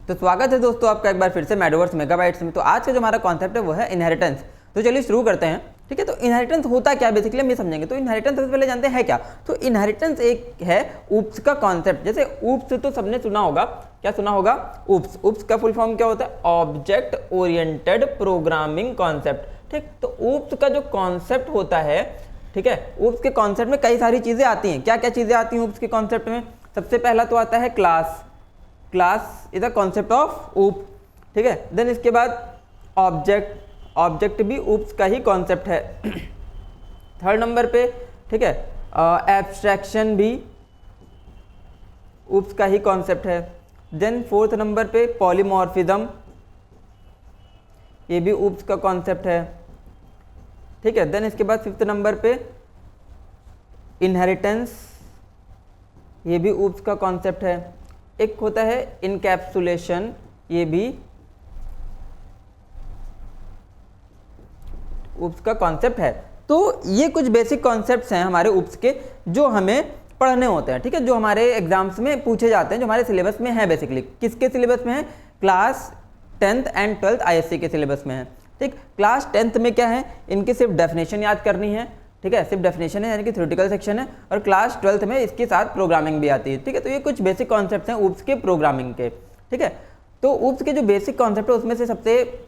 तो स्वागत है दोस्तों आपका एक बार फिर से मैडोवर्स मेगाबाइट्स में। तो आज का जो हमारा कॉन्सेप्ट है वो है इनहेरिटेंस। तो चलिए शुरू करते हैं। ठीक है, तो इनहेरिटेंस होता क्या बेसिकली हम ये समझेंगे। तो इनहेरिटेंस सबसे पहले जानते हैं क्या। तो इनहेरिटेंस एक है ऊप्स का कॉन्सेप्ट। जैसे ऊप्स तो सबने सुना होगा, क्या सुना होगा, ऊप्स। ऊप्स का फुल फॉर्म क्या होता है, ऑब्जेक्ट ओरिएंटेड प्रोग्रामिंग कॉन्सेप्ट। ठीक, तो ऊप्स का जो कॉन्सेप्ट होता है, ठीक है, ऊप्स के कॉन्सेप्ट में कई सारी चीजें आती हैं। क्या क्या चीजें आती हैं ऊप्स के कॉन्सेप्ट में। सबसे पहला तो आता है class. Class is a concept of ऊप। ठीक है, देन इसके बाद ऑब्जेक्ट। ऑब्जेक्ट भी ऊप्स का ही कॉन्सेप्ट है। थर्ड नंबर पे, ठीक है, एब्स्ट्रैक्शन भी ऊप्स का ही कॉन्सेप्ट है। देन फोर्थ नंबर पे पॉलीमॉर्फिज्म, ये भी ऊप्स का कॉन्सेप्ट है। ठीक है, देन इसके बाद फिफ्थ नंबर पे इनहेरिटेंस, ये भी ऊप्स का कॉन्सेप्ट है। एक होता है इनकैप्सुलेशन, ये भी ऊप्स का कॉन्सेप्ट है। तो ये कुछ बेसिक कॉन्सेप्ट्स हैं हमारे ऊप्स के जो हमें पढ़ने होते हैं। ठीक है, जो हमारे एग्जाम्स में पूछे जाते हैं, जो हमारे सिलेबस में है। बेसिकली किसके सिलेबस में है, class 10th and 12th ISC के सिलेबस में है। ठीक, क्लास 10th में क्या है, इनकी सिर्फ डेफिनेशन याद करनी है। ठीक है, सिर्फ डेफिनेशन है यानी कि थ्योरेटिकल सेक्शन है। और क्लास 12th में इसके साथ प्रोग्रामिंग भी आती है। ठीक है, तो ये कुछ बेसिक कॉन्सेप्ट्स हैं ऊप्स के प्रोग्रामिंग के। ठीक है, तो ऊप्स के जो बेसिक कॉन्सेप्ट है उसमें से सबसे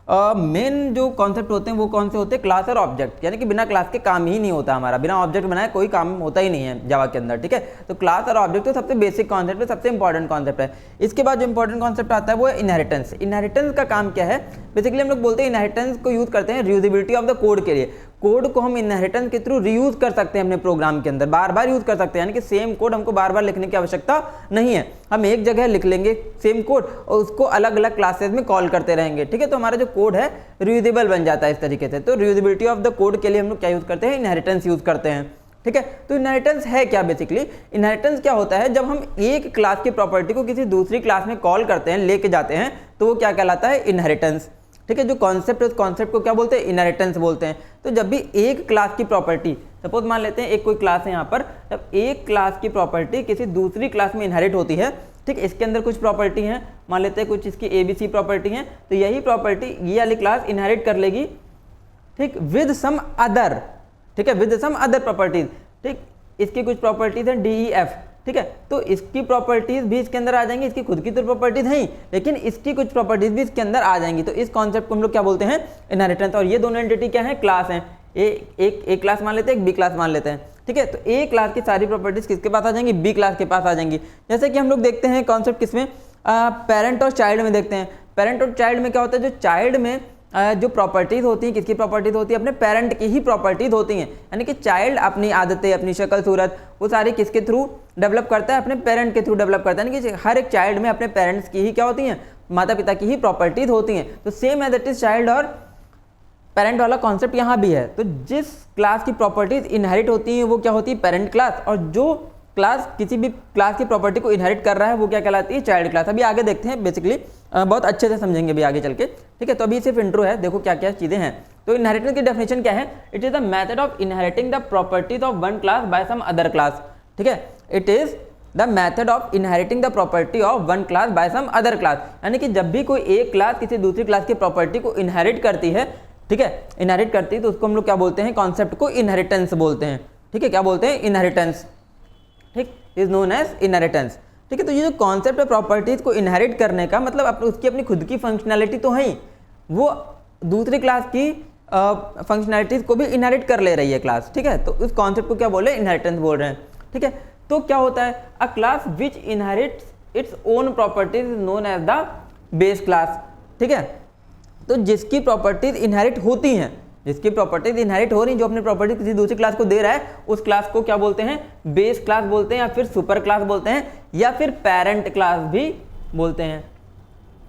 मेन जो कॉन्सेप्ट होते हैं वो कौन से होते हैं, क्लास और ऑब्जेक्ट। यानी कि बिना क्लास के काम ही नहीं होता हमारा, बिना ऑब्जेक्ट बनाए कोई काम होता ही नहीं है जावा के अंदर। ठीक है, तो क्लास और ऑब्जेक्ट तो सबसे बेसिक कॉन्सेप्ट है, सबसे इंपॉर्टेंट कॉन्सेप्ट है। इसके बाद जो इंपॉर्टेंट कॉन्सेप्ट आता है वो है इनहेरिटेंस। इनहेरिटेंस का काम क्या है, बेसिकली हम लोग बोलते हैं इनहेरिटेंस को यूज करते हैं रियूजेबिलिटी ऑफ द कोड के लिए। कोड को हम इनहेरिटेंस के थ्रू रीयूज कर सकते हैं अपने प्रोग्राम के अंदर, बार बार यूज कर सकते हैं। यानी कि सेम कोड हमको बार बार लिखने की आवश्यकता नहीं है। हम एक जगह लिख लेंगे सेम कोड और उसको अलग अलग क्लासेस में कॉल करते रहेंगे। ठीक है, तो हमारा जो कोड है रीयूजेबल बन जाता है इस तरीके से। तो रीयूजेबिलिटी ऑफ द कोड के लिए हम लोग क्या यूज करते हैं, इनहेरिटेंस यूज करते हैं। ठीक है, तो इनहेरिटेंस है क्या बेसिकली। इनहेरिटेंस क्या होता है, जब हम एक क्लास की प्रॉपर्टी को किसी दूसरी क्लास में कॉल करते हैं, लेके जाते हैं, तो वो क्या कहलाता है, इनहेरिटेंस। ठीक है, जो कॉन्सेप्ट है उस कॉन्सेप्ट को क्या बोलते हैं, इनहेरिटेंस बोलते हैं। तो जब भी एक क्लास की प्रॉपर्टी, सपोज मान लेते हैं एक कोई क्लास है यहाँ पर, जब एक क्लास की प्रॉपर्टी किसी दूसरी क्लास में इनहेरिट होती है, ठीक, इसके अंदर कुछ प्रॉपर्टी हैं, मान लेते हैं कुछ इसकी ABC प्रॉपर्टी हैं, तो यही प्रॉपर्टी ये वाली क्लास इनहेरिट कर लेगी, ठीक, विद सम अदर। ठीक है, विद सम अदर प्रॉपर्टीज। ठीक, इसकी कुछ प्रॉपर्टीज हैं DEF। ठीक है, तो इसकी प्रॉपर्टीज भी इसके अंदर आ जाएंगी। इसकी खुद की तो प्रॉपर्टीज हैं, लेकिन इसकी कुछ प्रॉपर्टीज भी इसके अंदर आ जाएंगी। तो इस कॉन्सेप्ट को हम लोग क्या बोलते हैं, इनहेरिटेंस। और ये दोनों एंटिटी क्या है, क्लास हैं। एक क्लास मान लेते हैं, एक B क्लास मान लेते हैं। ठीक है, तो A क्लास की सारी प्रॉपर्टीज किसके पास आ जाएंगी, B क्लास के पास आ जाएंगी। जैसे कि हम लोग देखते हैं कॉन्सेप्ट किसमें, पेरेंट और चाइल्ड में देखते हैं। पेरेंट और चाइल्ड में क्या होता है, जो चाइल्ड में जो प्रॉपर्टीज होती हैं, किसकी प्रॉपर्टीज होती है, अपने पेरेंट की ही प्रॉपर्टीज होती हैं। यानी कि चाइल्ड अपनी आदतें, अपनी शक्ल सूरत, वो सारी किसके थ्रू डेवलप करता है, अपने पेरेंट के थ्रू डेवलप करता है। यानी कि हर एक चाइल्ड में अपने पेरेंट्स की ही क्या होती हैं, माता पिता की ही प्रॉपर्टीज होती हैं। तो same as it is child और पेरेंट वाला कॉन्सेप्ट यहाँ भी है। तो जिस क्लास की प्रॉपर्टीज इनहेरिट होती हैं वो क्या होती है, पेरेंट क्लास। और जो क्लास किसी भी क्लास की प्रॉपर्टी को इनहेरिट कर रहा है वो क्या कहलाती है, चाइल्ड क्लास। अभी आगे देखते हैं, बेसिकली बहुत अच्छे से समझेंगे भी आगे चल के। ठीक है, तो अभी सिर्फ इंट्रो है, देखो क्या क्या चीजें हैं। तो इनहेरिटेंस की डेफिनेशन क्या है, it is the method of inheriting the properties of one class by some other class. ठीक है, it is the method of inheriting the property of one class by some other class. यानी कि जब भी कोई एक क्लास किसी दूसरी क्लास की प्रॉपर्टी को इनहेरिट करती है, ठीक है, इनहेरिट करती है, तो उसको हम लोग क्या बोलते हैं, कॉन्सेप्ट को इनहेरिटेंस बोलते हैं। ठीक है, क्या बोलते हैं, इनहेरिटेंस। ठीक, इज नोन एज इनहेरिटेंस। ठीक है, तो ये जो कॉन्सेप्ट है प्रॉपर्टीज को इनहेरिट करने का, मतलब उसकी अपनी खुद की फंक्शनैलिटी तो है ही, वो दूसरी क्लास की फंक्शनैलिटीज को भी इनहेरिट कर ले रही है क्लास। ठीक है, तो उस कॉन्सेप्ट को क्या बोल रहे हैं, इनहेरिटेंस बोल रहे हैं। ठीक है, तो क्या होता है, a class which inherits its own properties is known as the base class. ठीक है, तो जिसकी प्रॉपर्टीज इनहेरिट होती हैं, जिसकी प्रॉपर्टीज इनहेरिट हो रही, जो अपनी प्रॉपर्टी किसी दूसरी क्लास को दे रहा है, उस क्लास को क्या बोलते हैं, बेस क्लास बोलते हैं, या फिर सुपर क्लास बोलते हैं, या फिर पेरेंट क्लास भी बोलते हैं।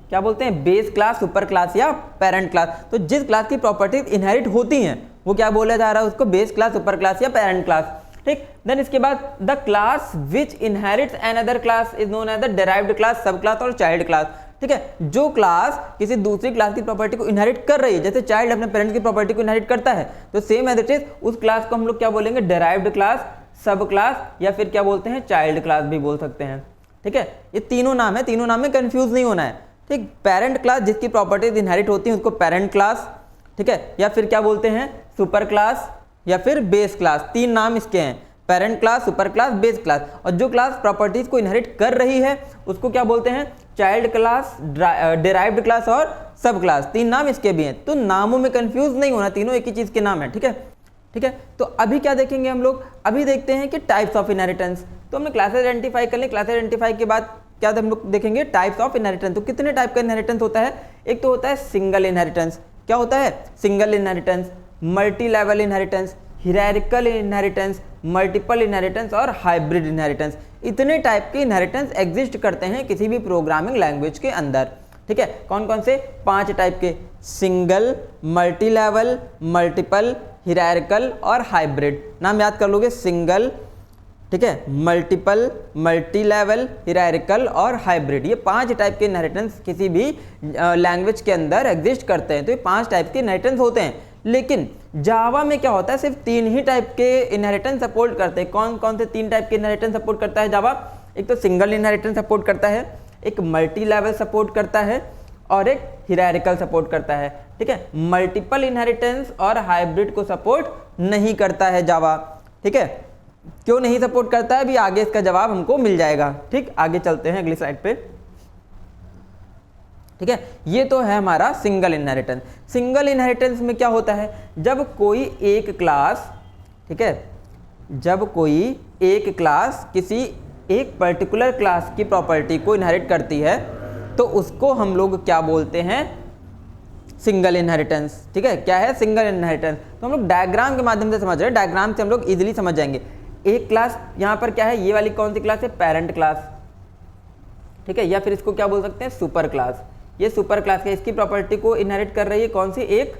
क्या बोलते हैं, बेस क्लास, सुपर क्लास या पेरेंट क्लास। तो जिस क्लास की प्रॉपर्टीज इनहेरिट होती हैं वो क्या बोला जा रहा है, उसको बेस क्लास, सुपर क्लास या पेरेंट क्लास। ठीक, देन इसके बाद the class which inherits an other class is known as the derived class, sub class और चाइल्ड क्लास। ठीक है, जो क्लास किसी दूसरी क्लास की प्रॉपर्टी को इनहेरिट कर रही है, जैसे चाइल्ड अपने पेरेंट्स की प्रॉपर्टी को इनहेरिट करता है, तो सेम एज इट इज उस क्लास को हम लोग क्या बोलेंगे, डिराइव्ड क्लास, सब क्लास, या फिर क्या बोलते हैं, चाइल्ड क्लास भी बोल सकते हैं। ठीक है, ये तीनों नाम है, तीनों नाम में कंफ्यूज नहीं होना है। ठीक, पेरेंट क्लास जिसकी प्रॉपर्टीज इनहेरिट होती हैं उसको पेरेंट क्लास, ठीक है, या फिर क्या बोलते हैं सुपर क्लास या फिर बेस क्लास, तीन नाम इसके हैं, parent class, super class, base class. और जो क्लास प्रॉपर्टीज को इनहेरिट कर रही है उसको क्या बोलते हैं, चाइल्ड क्लास, डिराइव्ड क्लास और सब क्लास, तीन नाम इसके भी हैं। तो नामों में कंफ्यूज नहीं होना, तीनों एक ही चीज के नाम है। ठीक है, ठीक है। तो अभी क्या देखेंगे हम लोग, अभी देखते हैं कि टाइप्स ऑफ इनहेरिटेंस। तो हमने क्लासेस आइडेंटिफाई कर ले, क्लासेस आइडेंटिफाई के बाद क्या हम लोग देखेंगे, टाइप्स ऑफ इनहेरिटेंस। तो कितने टाइप का इनहेरिटेंस होता है, एक तो होता है सिंगल इनहेरिटेंस। क्या होता है, single inheritance, multi level inheritance, hierarchical inheritance, multiple inheritance और हाइब्रिड इनहेरिटेंस। इतने टाइप के इनहेरिटेंस एग्जिस्ट करते हैं किसी भी प्रोग्रामिंग लैंग्वेज के अंदर। ठीक है, कौन कौन से, 5 टाइप के, single, multi level, multiple, hierarchical और हाइब्रिड। नाम याद कर लोगे, सिंगल, ठीक है, मल्टीपल, मल्टी लेवल, हिरारिकल और हाइब्रिड। ये 5 टाइप के इनहेरिटेंस किसी भी लैंग्वेज के अंदर एग्जिस्ट करते हैं। तो ये 5 टाइप के इनहेरिटेंस होते हैं। लेकिन जावा में क्या होता है, सिर्फ 3 ही टाइप के इनहेरिटेंस सपोर्ट करते हैं। कौन कौन से 3 टाइप के इनहेरिटेंस सपोर्ट करता है जावा, एक तो सिंगल इनहेरिटेंस सपोर्ट करता है, एक मल्टी लेवल सपोर्ट करता है और एक हिरारिकल सपोर्ट करता है। ठीक है, मल्टीपल इनहेरिटेंस और हाइब्रिड को सपोर्ट नहीं करता है जावा। ठीक है, क्यों नहीं सपोर्ट करता है, अभी आगे इसका जवाब हमको मिल जाएगा। ठीक, आगे चलते हैं अगली स्लाइड पे। ठीक है, ये तो है हमारा सिंगल इनहेरिटेंस। सिंगल इनहेरिटेंस में क्या होता है, जब कोई एक क्लास, ठीक है, जब कोई एक क्लास किसी एक पर्टिकुलर क्लास की प्रॉपर्टी को इनहेरिट करती है तो उसको हम लोग क्या बोलते हैं, सिंगल इनहेरिटेंस। ठीक है, क्या है सिंगल इनहेरिटेंस, तो हम लोग डायग्राम के माध्यम से समझ रहे हैं, डायग्राम से हम लोग इजीली समझ जाएंगे। एक क्लास यहाँ पर क्या है, ये वाली कौन सी क्लास है, पेरेंट क्लास। ठीक है, या फिर इसको क्या बोल सकते हैं, सुपर क्लास। ये सुपर क्लास है, इसकी प्रॉपर्टी को इनहेरिट कर रही है कौन सी, एक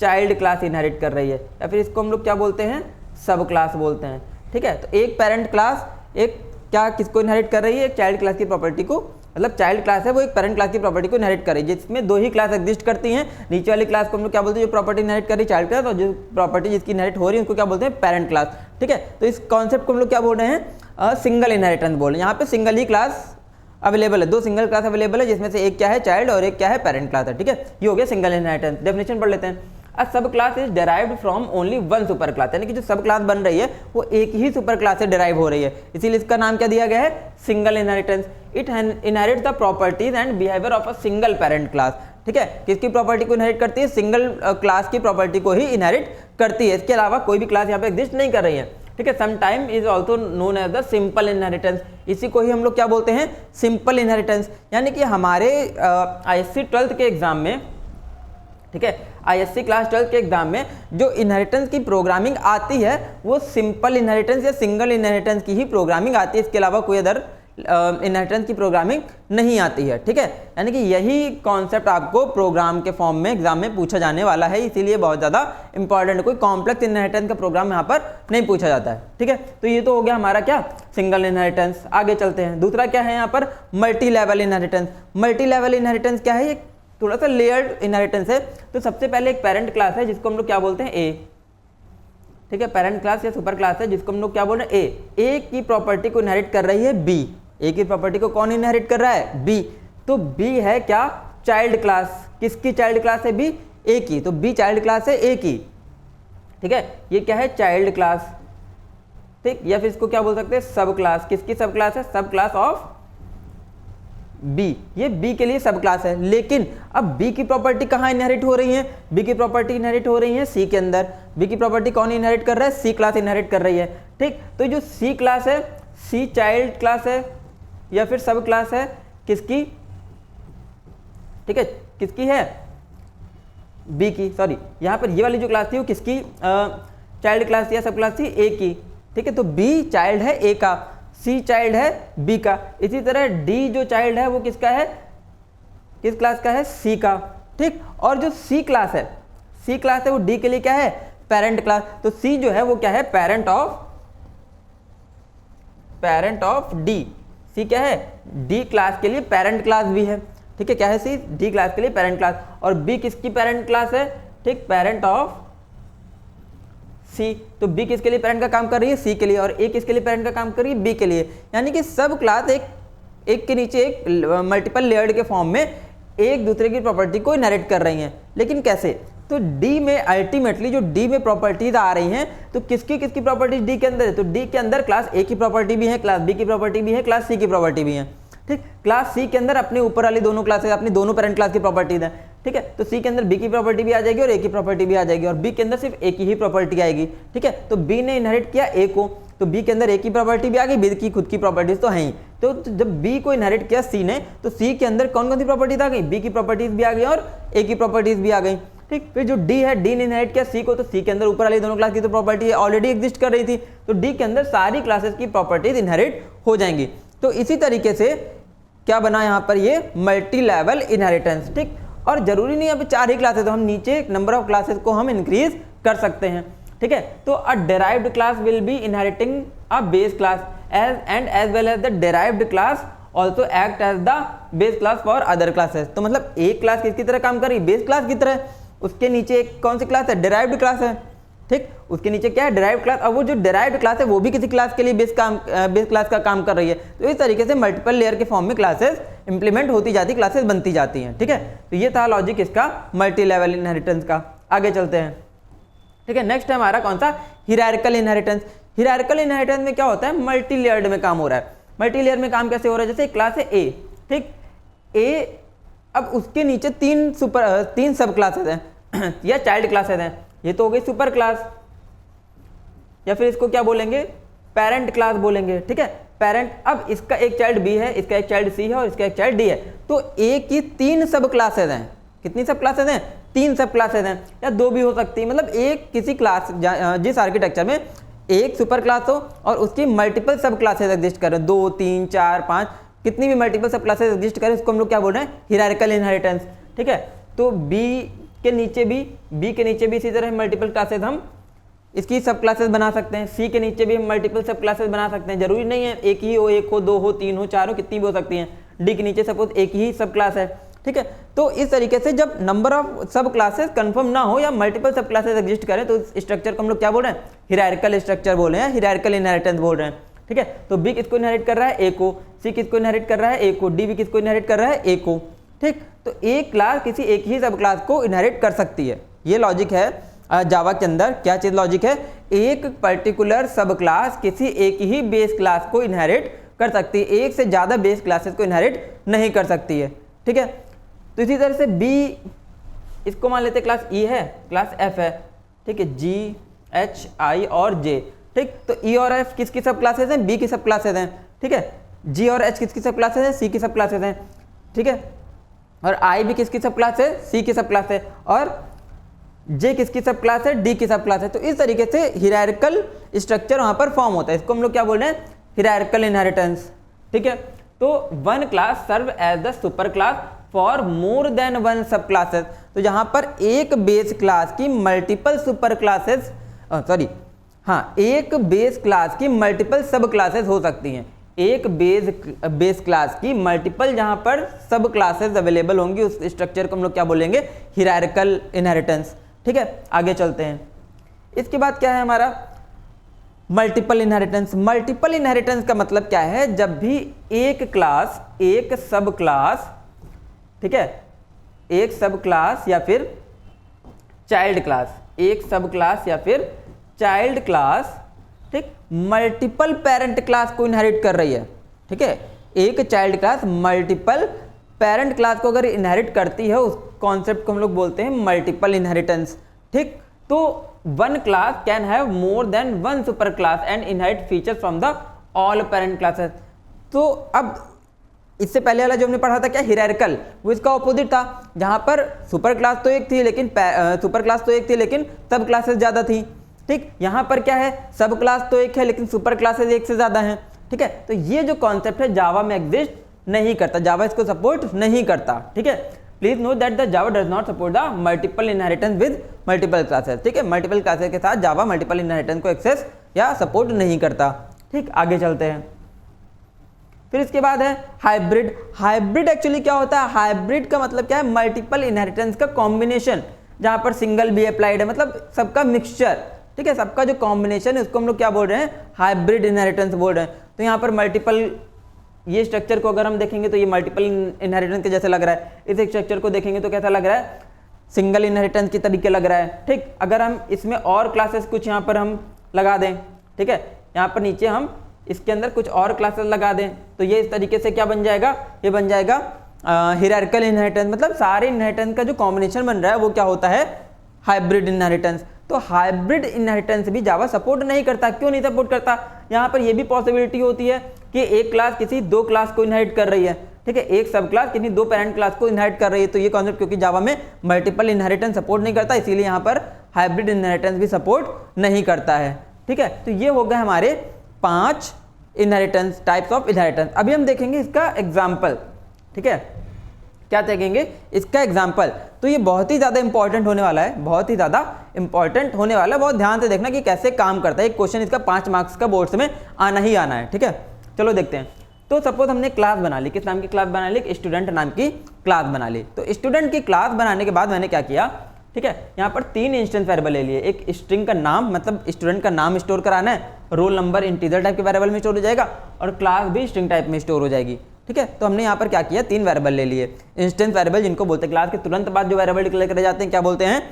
चाइल्ड क्लास इनहेरिट कर रही है, या फिर इसको हम लोग क्या बोलते हैं, सब क्लास बोलते हैं। ठीक है, तो एक पेरेंट क्लास एक क्या किसको इनहेरिट कर रही है, एक चाइल्ड क्लास की प्रॉपर्टी को, मतलब चाइल्ड क्लास है वो एक पेरेंट क्लास की प्रॉपर्टी को इनहेरिट कर रही है, जिसमें 2 ही क्लास एग्जिस्ट करती हैं। नीचे वाली क्लास को हम लोग क्या बोलते हैं, जो प्रॉपर्टी इनहेरिट कर रही है चाइल्ड क्लास, और जो प्रॉपर्टी जिसकी इनहेरिट हो रही है उसको क्या बोलते हैं, पेरेंट क्लास। ठीक है, तो इस कॉन्सेप्ट को हम लोग क्या बोल रहे हैं, सिंगल इनहेरिटेंस बोल रहे हैं। यहाँ पे सिंगल ही क्लास अवेलेबल है, 2 सिंगल क्लास अवेलेबल है, जिसमें से एक क्या है चाइल्ड और एक क्या है पेरेंट क्लास है। ठीक है, ये हो गया सिंगल इनहेरिटेंस। डेफिनेशन पढ़ लेते हैं, अ sub class is derived from only one super class, यानी कि जो सब क्लास बन रही है वो एक ही सुपर क्लास से डेराइव हो रही है, इसीलिए इसका नाम क्या दिया गया है, single inheritance. It inherits the properties and behaviour of a single parent class. ठीक है, किसकी प्रॉपर्टी को इनहेरिट करती है, सिंगल क्लास की प्रॉपर्टी को ही इनहेरिट करती है, इसके अलावा कोई भी क्लास यहाँ पे एग्जिस्ट नहीं कर रही है। ठीक है, sometime is also known as the simple inheritance, इसी को ही हम लोग क्या बोलते हैं, सिंपल इनहेरिटेंस। यानी कि हमारे आईएससी 12th के एग्जाम में, ठीक है, आईएससी क्लास 12th के एग्जाम में जो इनहेरिटेंस की प्रोग्रामिंग आती है वो सिंपल इनहेरिटेंस या सिंगल इनहेरिटेंस की ही प्रोग्रामिंग आती है, इसके अलावा कोई अदर इनहेरिटेंस की प्रोग्रामिंग नहीं आती है। ठीक है, यानी कि यही कॉन्सेप्ट आपको प्रोग्राम के फॉर्म में एग्जाम में पूछा जाने वाला है, इसीलिए बहुत ज़्यादा इंपॉर्टेंट है, कोई कॉम्प्लेक्स इनहेरिटेंस का प्रोग्राम यहाँ पर नहीं पूछा जाता है। ठीक है, तो ये तो हो गया हमारा क्या, सिंगल इनहेरिटेंस। आगे चलते हैं, दूसरा क्या है यहाँ पर, multi level inheritance. Multi level inheritance क्या है, ये थोड़ा सा लेयर्ड इनहेरिटेंस है। तो सबसे पहले एक पेरेंट क्लास है जिसको हम लोग क्या बोलते हैं, ए। ठीक है, पेरेंट क्लास या सुपर क्लास है जिसको हम लोग क्या बोल रहे हैं, ए। ए की प्रॉपर्टी को इनहेरिट कर रही है बी, ए की प्रॉपर्टी को कौन इनहेरिट कर रहा है, बी। तो बी है क्या, चाइल्ड क्लास। किसकी चाइल्ड क्लास है, बी, ए की, तो बी चाइल्ड क्लास है ए की। ठीक है, ये क्या है, चाइल्ड क्लास। ठीक, या फिर इसको क्या बोल सकते हैं, सब क्लास। किसकी सब क्लास है, सब क्लास ऑफ बी, ये बी के लिए सब क्लास है। लेकिन अब बी की प्रॉपर्टी कहाँ इनहेरिट हो रही है, बी की प्रॉपर्टी इनहेरिट हो रही है सी के अंदर। बी की प्रॉपर्टी कौन इनहेरिट कर रहा है, सी क्लास इनहेरिट कर रही है। ठीक, तो जो सी क्लास है, सी चाइल्ड क्लास है या फिर सब क्लास है किसकी, ठीक है, किसकी है, बी की। सॉरी, यहाँ पर ये वाली जो क्लास थी वो किसकी, चाइल्ड क्लास या सब क्लास थी, ए की। ठीक है, तो बी चाइल्ड है ए का, सी चाइल्ड है बी का। इसी तरह डी जो चाइल्ड है वो किसका है, किस क्लास का है, सी का। ठीक, और जो सी क्लास है, सी क्लास है वो डी के लिए क्या है, पेरेंट क्लास। तो सी जो है वो क्या है, पेरेंट ऑफ डी। सी क्या है, डी क्लास के लिए पेरेंट क्लास भी है। ठीक है, क्या है, सी डी क्लास के लिए पेरेंट क्लास। और बी किसकी पेरेंट क्लास है, ठीक, पेरेंट ऑफ सी। तो बी किसके लिए पेरेंट का काम कर रही है, सी के लिए, और ए किसके लिए पेरेंट का काम कर रही है, बी के लिए। यानी कि सब क्लास एक एक के नीचे एक मल्टीपल लेयर्ड के फॉर्म में एक दूसरे की प्रॉपर्टी को इनहेरिट कर रही हैं। लेकिन कैसे? तो डी में अल्टीमेटली जो डी में प्रॉपर्टीज आ रही हैं, तो किसकी किसकी प्रॉपर्टीज डी के अंदर है? तो डी के अंदर क्लास ए की प्रॉपर्टी भी है, क्लास बी की प्रॉपर्टी भी है, क्लास सी की प्रॉपर्टी भी है। ठीक, क्लास सी के अंदर अपने ऊपर वाली दोनों क्लासेस, अपनी दोनों पेरेंट क्लास की प्रॉपर्टीज है। ठीक है, तो सी के अंदर बी की प्रॉपर्टी भी आ जाएगी और ए की प्रॉपर्टी भी आ जाएगी, और बी के अंदर सिर्फ ए की ही प्रॉपर्टी आएगी। ठीक है, तो बी ने इनहेरिट किया ए को, तो बी के अंदर ए की प्रॉपर्टी भी आ गई, बी की खुद की प्रॉपर्टीज तो है ही। तो जब बी को इनहेरिट किया सी ने, तो सी के अंदर कौन कौन सी प्रॉपर्टीज आ गई? बी की प्रॉपर्टीज भी आ गई और ए की प्रॉपर्टीज भी आ गई। ठीक, फिर जो डी है, डी ने इनहेरिट किया सी को, तो सी के अंदर ऊपर वाली दोनों क्लास की तो प्रॉपर्टी ऑलरेडी एग्जिस्ट कर रही थी, तो डी के अंदर सारी क्लासेस की प्रॉपर्टीज इनहेरिट हो जाएंगी। तो इसी तरीके से क्या बना यहाँ पर? ये मल्टी लेवल इनहेरिटेंस। ठीक, और जरूरी नहीं है अब 4 ही क्लासेस, तो हम नीचे नंबर ऑफ क्लासेस को हम इंक्रीज कर सकते हैं। ठीक है, तो a derived class will be inheriting a base class as well as the derived class also act as the base class for other classes. तो मतलब एक क्लास किसकी तरह काम कर रही है? बेस क्लास की तरह। उसके नीचे एक कौन सी क्लास है? डेराइव्ड क्लास है। ठीक, उसके नीचे क्या है? Derived class. अब वो जो डेराइव्ड क्लास है वो भी किसी क्लास के लिए बेस क्लास का काम कर रही है। तो इस तरीके से मल्टीपल लेयर के फॉर्म में क्लासेस इंप्लीमेंट होती जाती, क्लासेस बनती जाती हैं। ठीक है, तो ये था लॉजिक इसका मल्टी लेवल इनहेरिटेंस का। आगे चलते हैं। ठीक है, नेक्स्ट है हमारा कौन सा? Hierarchical inheritance. हिरार्किकल इनहेरिटेंस में क्या होता है? मल्टी लेयर्ड में काम हो रहा है। मल्टी लेयर में काम कैसे हो रहा है? जैसे क्लास है ए, ठीक, ए, अब उसके नीचे 3 सब क्लासेस हैं या चाइल्ड क्लासेस हैं। ये तो हो गई सुपर क्लास, या फिर इसको क्या बोलेंगे? पेरेंट क्लास बोलेंगे। ठीक है, पेरेंट। अब इसका एक चाइल्ड बी है, इसका एक चाइल्ड सी है और इसका एक चाइल्ड डी है। तो ए की 3 सब क्लासेस हैं। कितनी सब क्लासेस हैं? 3 सब क्लासेस हैं, या 2 भी हो सकती है। मतलब एक किसी क्लास, जिस आर्किटेक्चर में एक सुपर क्लास हो और उसकी मल्टीपल सब क्लासेस एग्जिस्ट करें, 2, 3, 4, 5, कितनी भी मल्टीपल सब क्लासेस एग्जिस्ट करें, इसको हम लोग क्या बोल रहे हैं? Hierarchical inheritance. ठीक है, तो बी के नीचे भी इसी तरह मल्टीपल क्लासेस हम इसकी सब क्लासेस बना सकते हैं। सी के नीचे भी हम मल्टीपल सब क्लासेस बना सकते हैं। जरूरी नहीं है एक ही हो, 1 हो, 2 हो, 3 हो, 4 हो, कितनी भी हो सकती हैं। डी के नीचे सपोज एक ही सब क्लास है। ठीक है, तो इस तरीके से जब नंबर ऑफ सब क्लासेस कंफर्म ना हो या मल्टीपल सब क्लासेस एग्जिस्ट करें, तो इस स्ट्रक्चर को हम लोग क्या बोल रहे हैं? हिरार्किकल स्ट्रक्चर बोल रहे हैं, हिरार्किकल इनहेरिटेंस बोल रहे हैं। ठीक है, तो बी किसको इनहेरिट कर रहा है? ए को। सी किसको इनहेरिट कर रहा है? ए को। डी भी किसको इनहेरिट कर रहा है? ए को। ठीक, तो एक क्लास किसी एक ही सब क्लास को इनहेरिट कर सकती है। ये लॉजिक है जावा के अंदर। क्या चीज लॉजिक है? एक पर्टिकुलर सब क्लास किसी एक ही बेस क्लास को इनहेरिट कर सकती है, एक से ज्यादा बेस क्लासेस को इनहेरिट नहीं कर सकती है। ठीक है, तो इसी तरह से बी, इसको मान लेते क्लास ई है, क्लास एफ है। ठीक है, जी, एच, आई और जे। ठीक, तो ई और एफ किसकी सब क्लासेस हैं? बी की सब क्लासेस हैं। ठीक है, जी और एच किसकी सब क्लासेस हैं? सी की सब क्लासेस हैं। ठीक है, और आई भी किसकी सब क्लास है? सी की सब क्लास है। और जे किसकी सब क्लास है? डी की सब क्लास है। तो इस तरीके से हिरार्किकल स्ट्रक्चर वहां पर फॉर्म होता है। इसको हम लोग क्या बोल रहे हैं? Hierarchical inheritance. ठीक है, तो one class serve as the super class for more than one sub classes. तो जहां पर एक बेस क्लास की मल्टीपल सुपर क्लासेस, एक बेस क्लास की मल्टीपल सब क्लासेस हो सकती हैं। एक बेस क्लास की मल्टीपल जहां पर सब क्लासेस अवेलेबल होंगी, उस स्ट्रक्चर को हम लोग क्या बोलेंगे? Hierarchical inheritance. ठीक है, आगे चलते हैं। इसके बाद क्या है हमारा? Multiple inheritance. मल्टीपल इनहेरिटेंस का मतलब क्या है? जब भी एक क्लास, एक सब क्लास, ठीक है, एक सब क्लास या फिर चाइल्ड क्लास, एक सब क्लास या फिर चाइल्ड क्लास, ठीक, मल्टीपल पेरेंट क्लास को इनहेरिट कर रही है। ठीक है, एक child class multiple parent class को अगर इनहेरिट करती है, उस कॉन्सेप्ट को हम लोग बोलते हैं मल्टीपल इनहेरिटेंस। ठीक, तो one class can have more than one super class and inherit features from the all parent classes. तो अब इससे पहले वाला जो हमने पढ़ा था क्या? हिरार्किकल, वो इसका ऑपोजिट था, जहां पर सुपर क्लास तो एक थी लेकिन सब क्लासेस ज्यादा थी। ठीक, यहां पर क्या है? सब क्लास तो एक है लेकिन सुपर क्लासेस एक से ज्यादा हैं। ठीक है, तो ये जो कॉन्सेप्ट है जावा में एग्जिस्ट नहीं करता, जावा इसको सपोर्ट नहीं करता। ठीक है, please note that the Java does not support the multiple inheritance with multiple classes. ठीक है, मल्टीपल क्लासेस के साथ जावा मल्टीपल इनहेरिटेंस को एक्सेस या सपोर्ट नहीं करता। ठीक, आगे चलते हैं। फिर इसके बाद है हाइब्रिड। हाइब्रिड एक्चुअली क्या होता है? हाइब्रिड का मतलब क्या है? मल्टीपल इनहेरिटेंस का कॉम्बिनेशन, जहां पर सिंगल भी अप्लाइड है, मतलब सबका मिक्सचर। ठीक है, सबका जो कॉम्बिनेशन है उसको हम लोग क्या बोल रहे हैं? हाइब्रिड इनहेरिटेंस बोल रहे हैं। तो यहाँ पर मल्टीपल ये स्ट्रक्चर को अगर हम देखेंगे तो ये मल्टीपल इनहेरिटेंस के जैसे लग रहा है, इस स्ट्रक्चर को देखेंगे तो कैसा लग रहा है, सिंगल इनहेरिटेंस के तरीके लग रहा है। ठीक, अगर हम इसमें और क्लासेस कुछ यहाँ पर हम लगा दें, ठीक है, यहाँ पर नीचे हम इसके अंदर कुछ और क्लासेस लगा दें तो ये इस तरीके से क्या बन जाएगा, ये बन जाएगा हियरार्किकल इनहेरिटेंस, मतलब सारे इनहेरिटेंस का जो कॉम्बिनेशन बन रहा है वो क्या होता है, हाइब्रिड इनहेरिटेंस। तो हाइब्रिड इनहेरिटेंस भी जावा सपोर्ट नहीं करता। क्यों नहीं सपोर्ट करता, यहाँ पर ये भी पॉसिबिलिटी होती है कि एक क्लास किसी दो क्लास को इनहेरिट कर रही है, ठीक है, एक सब क्लास किसी दो पेरेंट क्लास को इनहेरिट कर रही है। तो ये कॉन्सेप्ट क्योंकि जावा में मल्टीपल इनहेरिटेंस सपोर्ट नहीं करता, इसीलिए यहाँ पर हाइब्रिड इनहेरिटेंस भी सपोर्ट नहीं करता है। ठीक है, तो ये हो गए हमारे 5 इनहेरिटेंस, टाइप्स ऑफ इनहेरिटेंस। अभी हम देखेंगे इसका एग्जाम्पल। ठीक है, क्या देखेंगे इसका एग्जाम्पल। तो ये बहुत ही ज़्यादा इंपॉर्टेंट होने वाला है, बहुत ही ज़्यादा इंपॉर्टेंट होने वाला है। बहुत ध्यान से देखना कि कैसे काम करता है। एक क्वेश्चन इसका 5 मार्क्स का बोर्ड्स में आना ही आना है। ठीक है, चलो देखते हैं। तो सपोज हमने क्लास बना ली, किस नाम की क्लास बना ली, स्टूडेंट नाम की क्लास बना ली। तो स्टूडेंट की क्लास बनाने के बाद मैंने क्या किया, ठीक है, यहाँ पर 3 इंस्टेंस वेरिएबल ले लिए। एक स्ट्रिंग का नाम, मतलब स्टूडेंट का नाम स्टोर कराना है, रोल नंबर इंटीजर टाइप के वेरिएबल में स्टोर हो जाएगा, और क्लास भी स्ट्रिंग टाइप में स्टोर हो जाएगी। ठीक है, तो हमने यहाँ पर क्या किया, 3 वेरिएबल ले लिए। इंस्टेंस वेरिएबल जिनको बोलते हैं क्लास के तुरंत बाद जो वेरिएबल डिक्लेयर करे जाते हैं क्या बोलते हैं,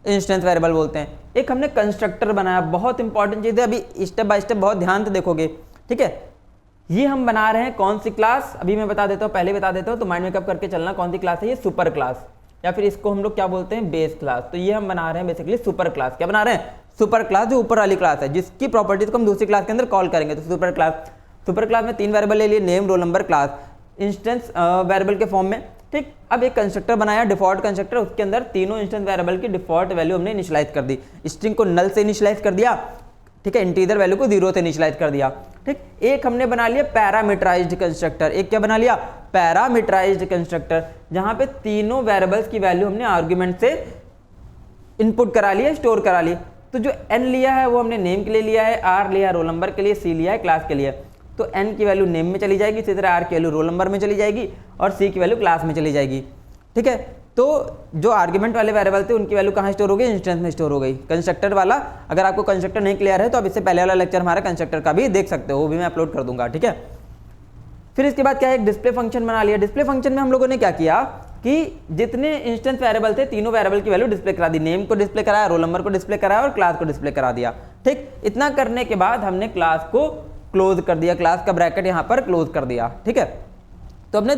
इंस्टेंस वेरिएबल बोलते हैं। एक हमने कंस्ट्रक्टर बनाया, बहुत इंपॉर्टेंट चीज़ है, अभी स्टेप बाय स्टेप बहुत ध्यान से देखोगे। ठीक है, ये हम बना रहे हैं कौन सी क्लास, अभी मैं बता देता हूँ, पहले बता देता हूँ तो माइंड मेकअप करके चलना। कौन सी क्लास है ये, सुपर क्लास, या फिर इसको हम लोग क्या बोलते हैं, बेस क्लास। तो ये हम बना रहे हैं बेसिकली सुपर क्लास। क्या बना रहे हैं, सुपर क्लास, जो ऊपर वाली क्लास है जिसकी प्रॉपर्टीज को हम दूसरी क्लास के अंदर कॉल करेंगे। तो सुपर क्लास, सुपर क्लास में 3 वेरिएबल ले लिए, name, roll number, class, instance variable के फॉर्म में। ठीक, अब एक कंस्ट्रक्टर बनाया, डिफॉल्ट कंस्ट्रक्टर, उसके अंदर तीनों इंस्टेंस वेरिएबल की डिफॉल्ट वैल्यू हमने इनिशियलाइज कर दी। स्ट्रिंग को नल से इनिशियलाइज कर दिया, ठीक है, इंटीजर वैल्यू को 0 से इनिशियलाइज कर दिया। ठीक, एक हमने बना लिया पैरामीटराइज्ड कंस्ट्रक्टर। एक क्या बना लिया, पैरामीटराइज्ड कंस्ट्रक्टर, जहां पे तीनों वेरिएबल्स की वैल्यू हमने आर्गुमेंट से इनपुट करा लिया, स्टोर करा ली। तो जो n लिया है वो हमने नेम के लिए लिया है, r लिया है रोल नंबर के लिए, c लिया है क्लास के लिए। तो n की वैल्यू नेम में चली जाएगी, इसी तरह r की वैल्यू रोल नंबर में चली जाएगी, और c की वैल्यू क्लास में चली जाएगी। ठीक है, तो जो आर्गुमेंट वाले वेरिएबल थे उनकी वैल्यू कहाँ स्टोर हो गई, इंस्टेंस में स्टोर हो गई। कंस्ट्रक्टर वाला, अगर आपको कंस्ट्रक्टर नहीं क्लियर है तो आप इससे पहले वाला लेक्चर हमारा कंस्ट्रक्टर का भी देख सकते हो, वो भी मैं अपलोड कर दूंगा। ठीक है, फिर इसके बाद क्या है, एक डिस्प्ले फंक्शन बना लिया। डिस्प्ले फंक्शन में हम लोगों ने क्या किया कि जितने इंस्टेंस वेरिएबल थे तीनों वेरिएबल की वैल्यू डिस्प्ले करा दी, नेम को डिस्प्ले कराया, रोल नंबर को डिस्प्ले कराया, और क्लास को डिस्प्ले करा दिया। ठीक, इतना करने के बाद हमने क्लास को क्लोज कर दिया, क्लास का ब्रैकेट यहाँ पर क्लोज कर दिया। ठीक है, तो हमने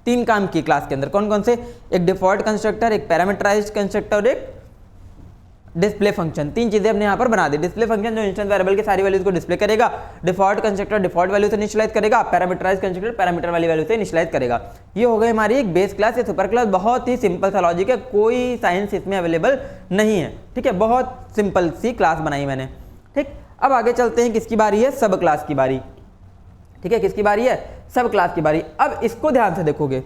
3 काम किए क्लास के अंदर, कौन कौन से, एक डिफॉल्ट कंस्ट्रक्टर, एक पैरामीटराइज्ड कंस्ट्रक्टर और एक डिस्प्ले फंक्शन। 3 चीजें हमने यहाँ पर बना दी। डिस्प्ले फंक्शन जो इंस्टेंस वेरिएबल की सारी वैल्यूज को डिस्प्ले करेगा, डिफॉल्ट कंस्ट्रक्टर डिफॉल्ट वैल्यू से इनिशियलाइज करेगा, पैरामीटराइज्ड कंस्ट्रक्टर पैरामीटर वाली वैल्यू से इनिशियलाइज करेगा। ये हो गई हमारी एक बेस क्लास या सुपर क्लास। बहुत ही सिंपल सा लॉजिक है, कोई साइंस इसमें अवेलेबल नहीं है। ठीक है, बहुत सिंपल सी क्लास बनाई मैंने। ठीक, अब आगे चलते हैं, किसकी बारी है, सब क्लास की बारी। ठीक है, किसकी बारी है, सब क्लास की बारी। अब इसको ध्यान से देखोगे,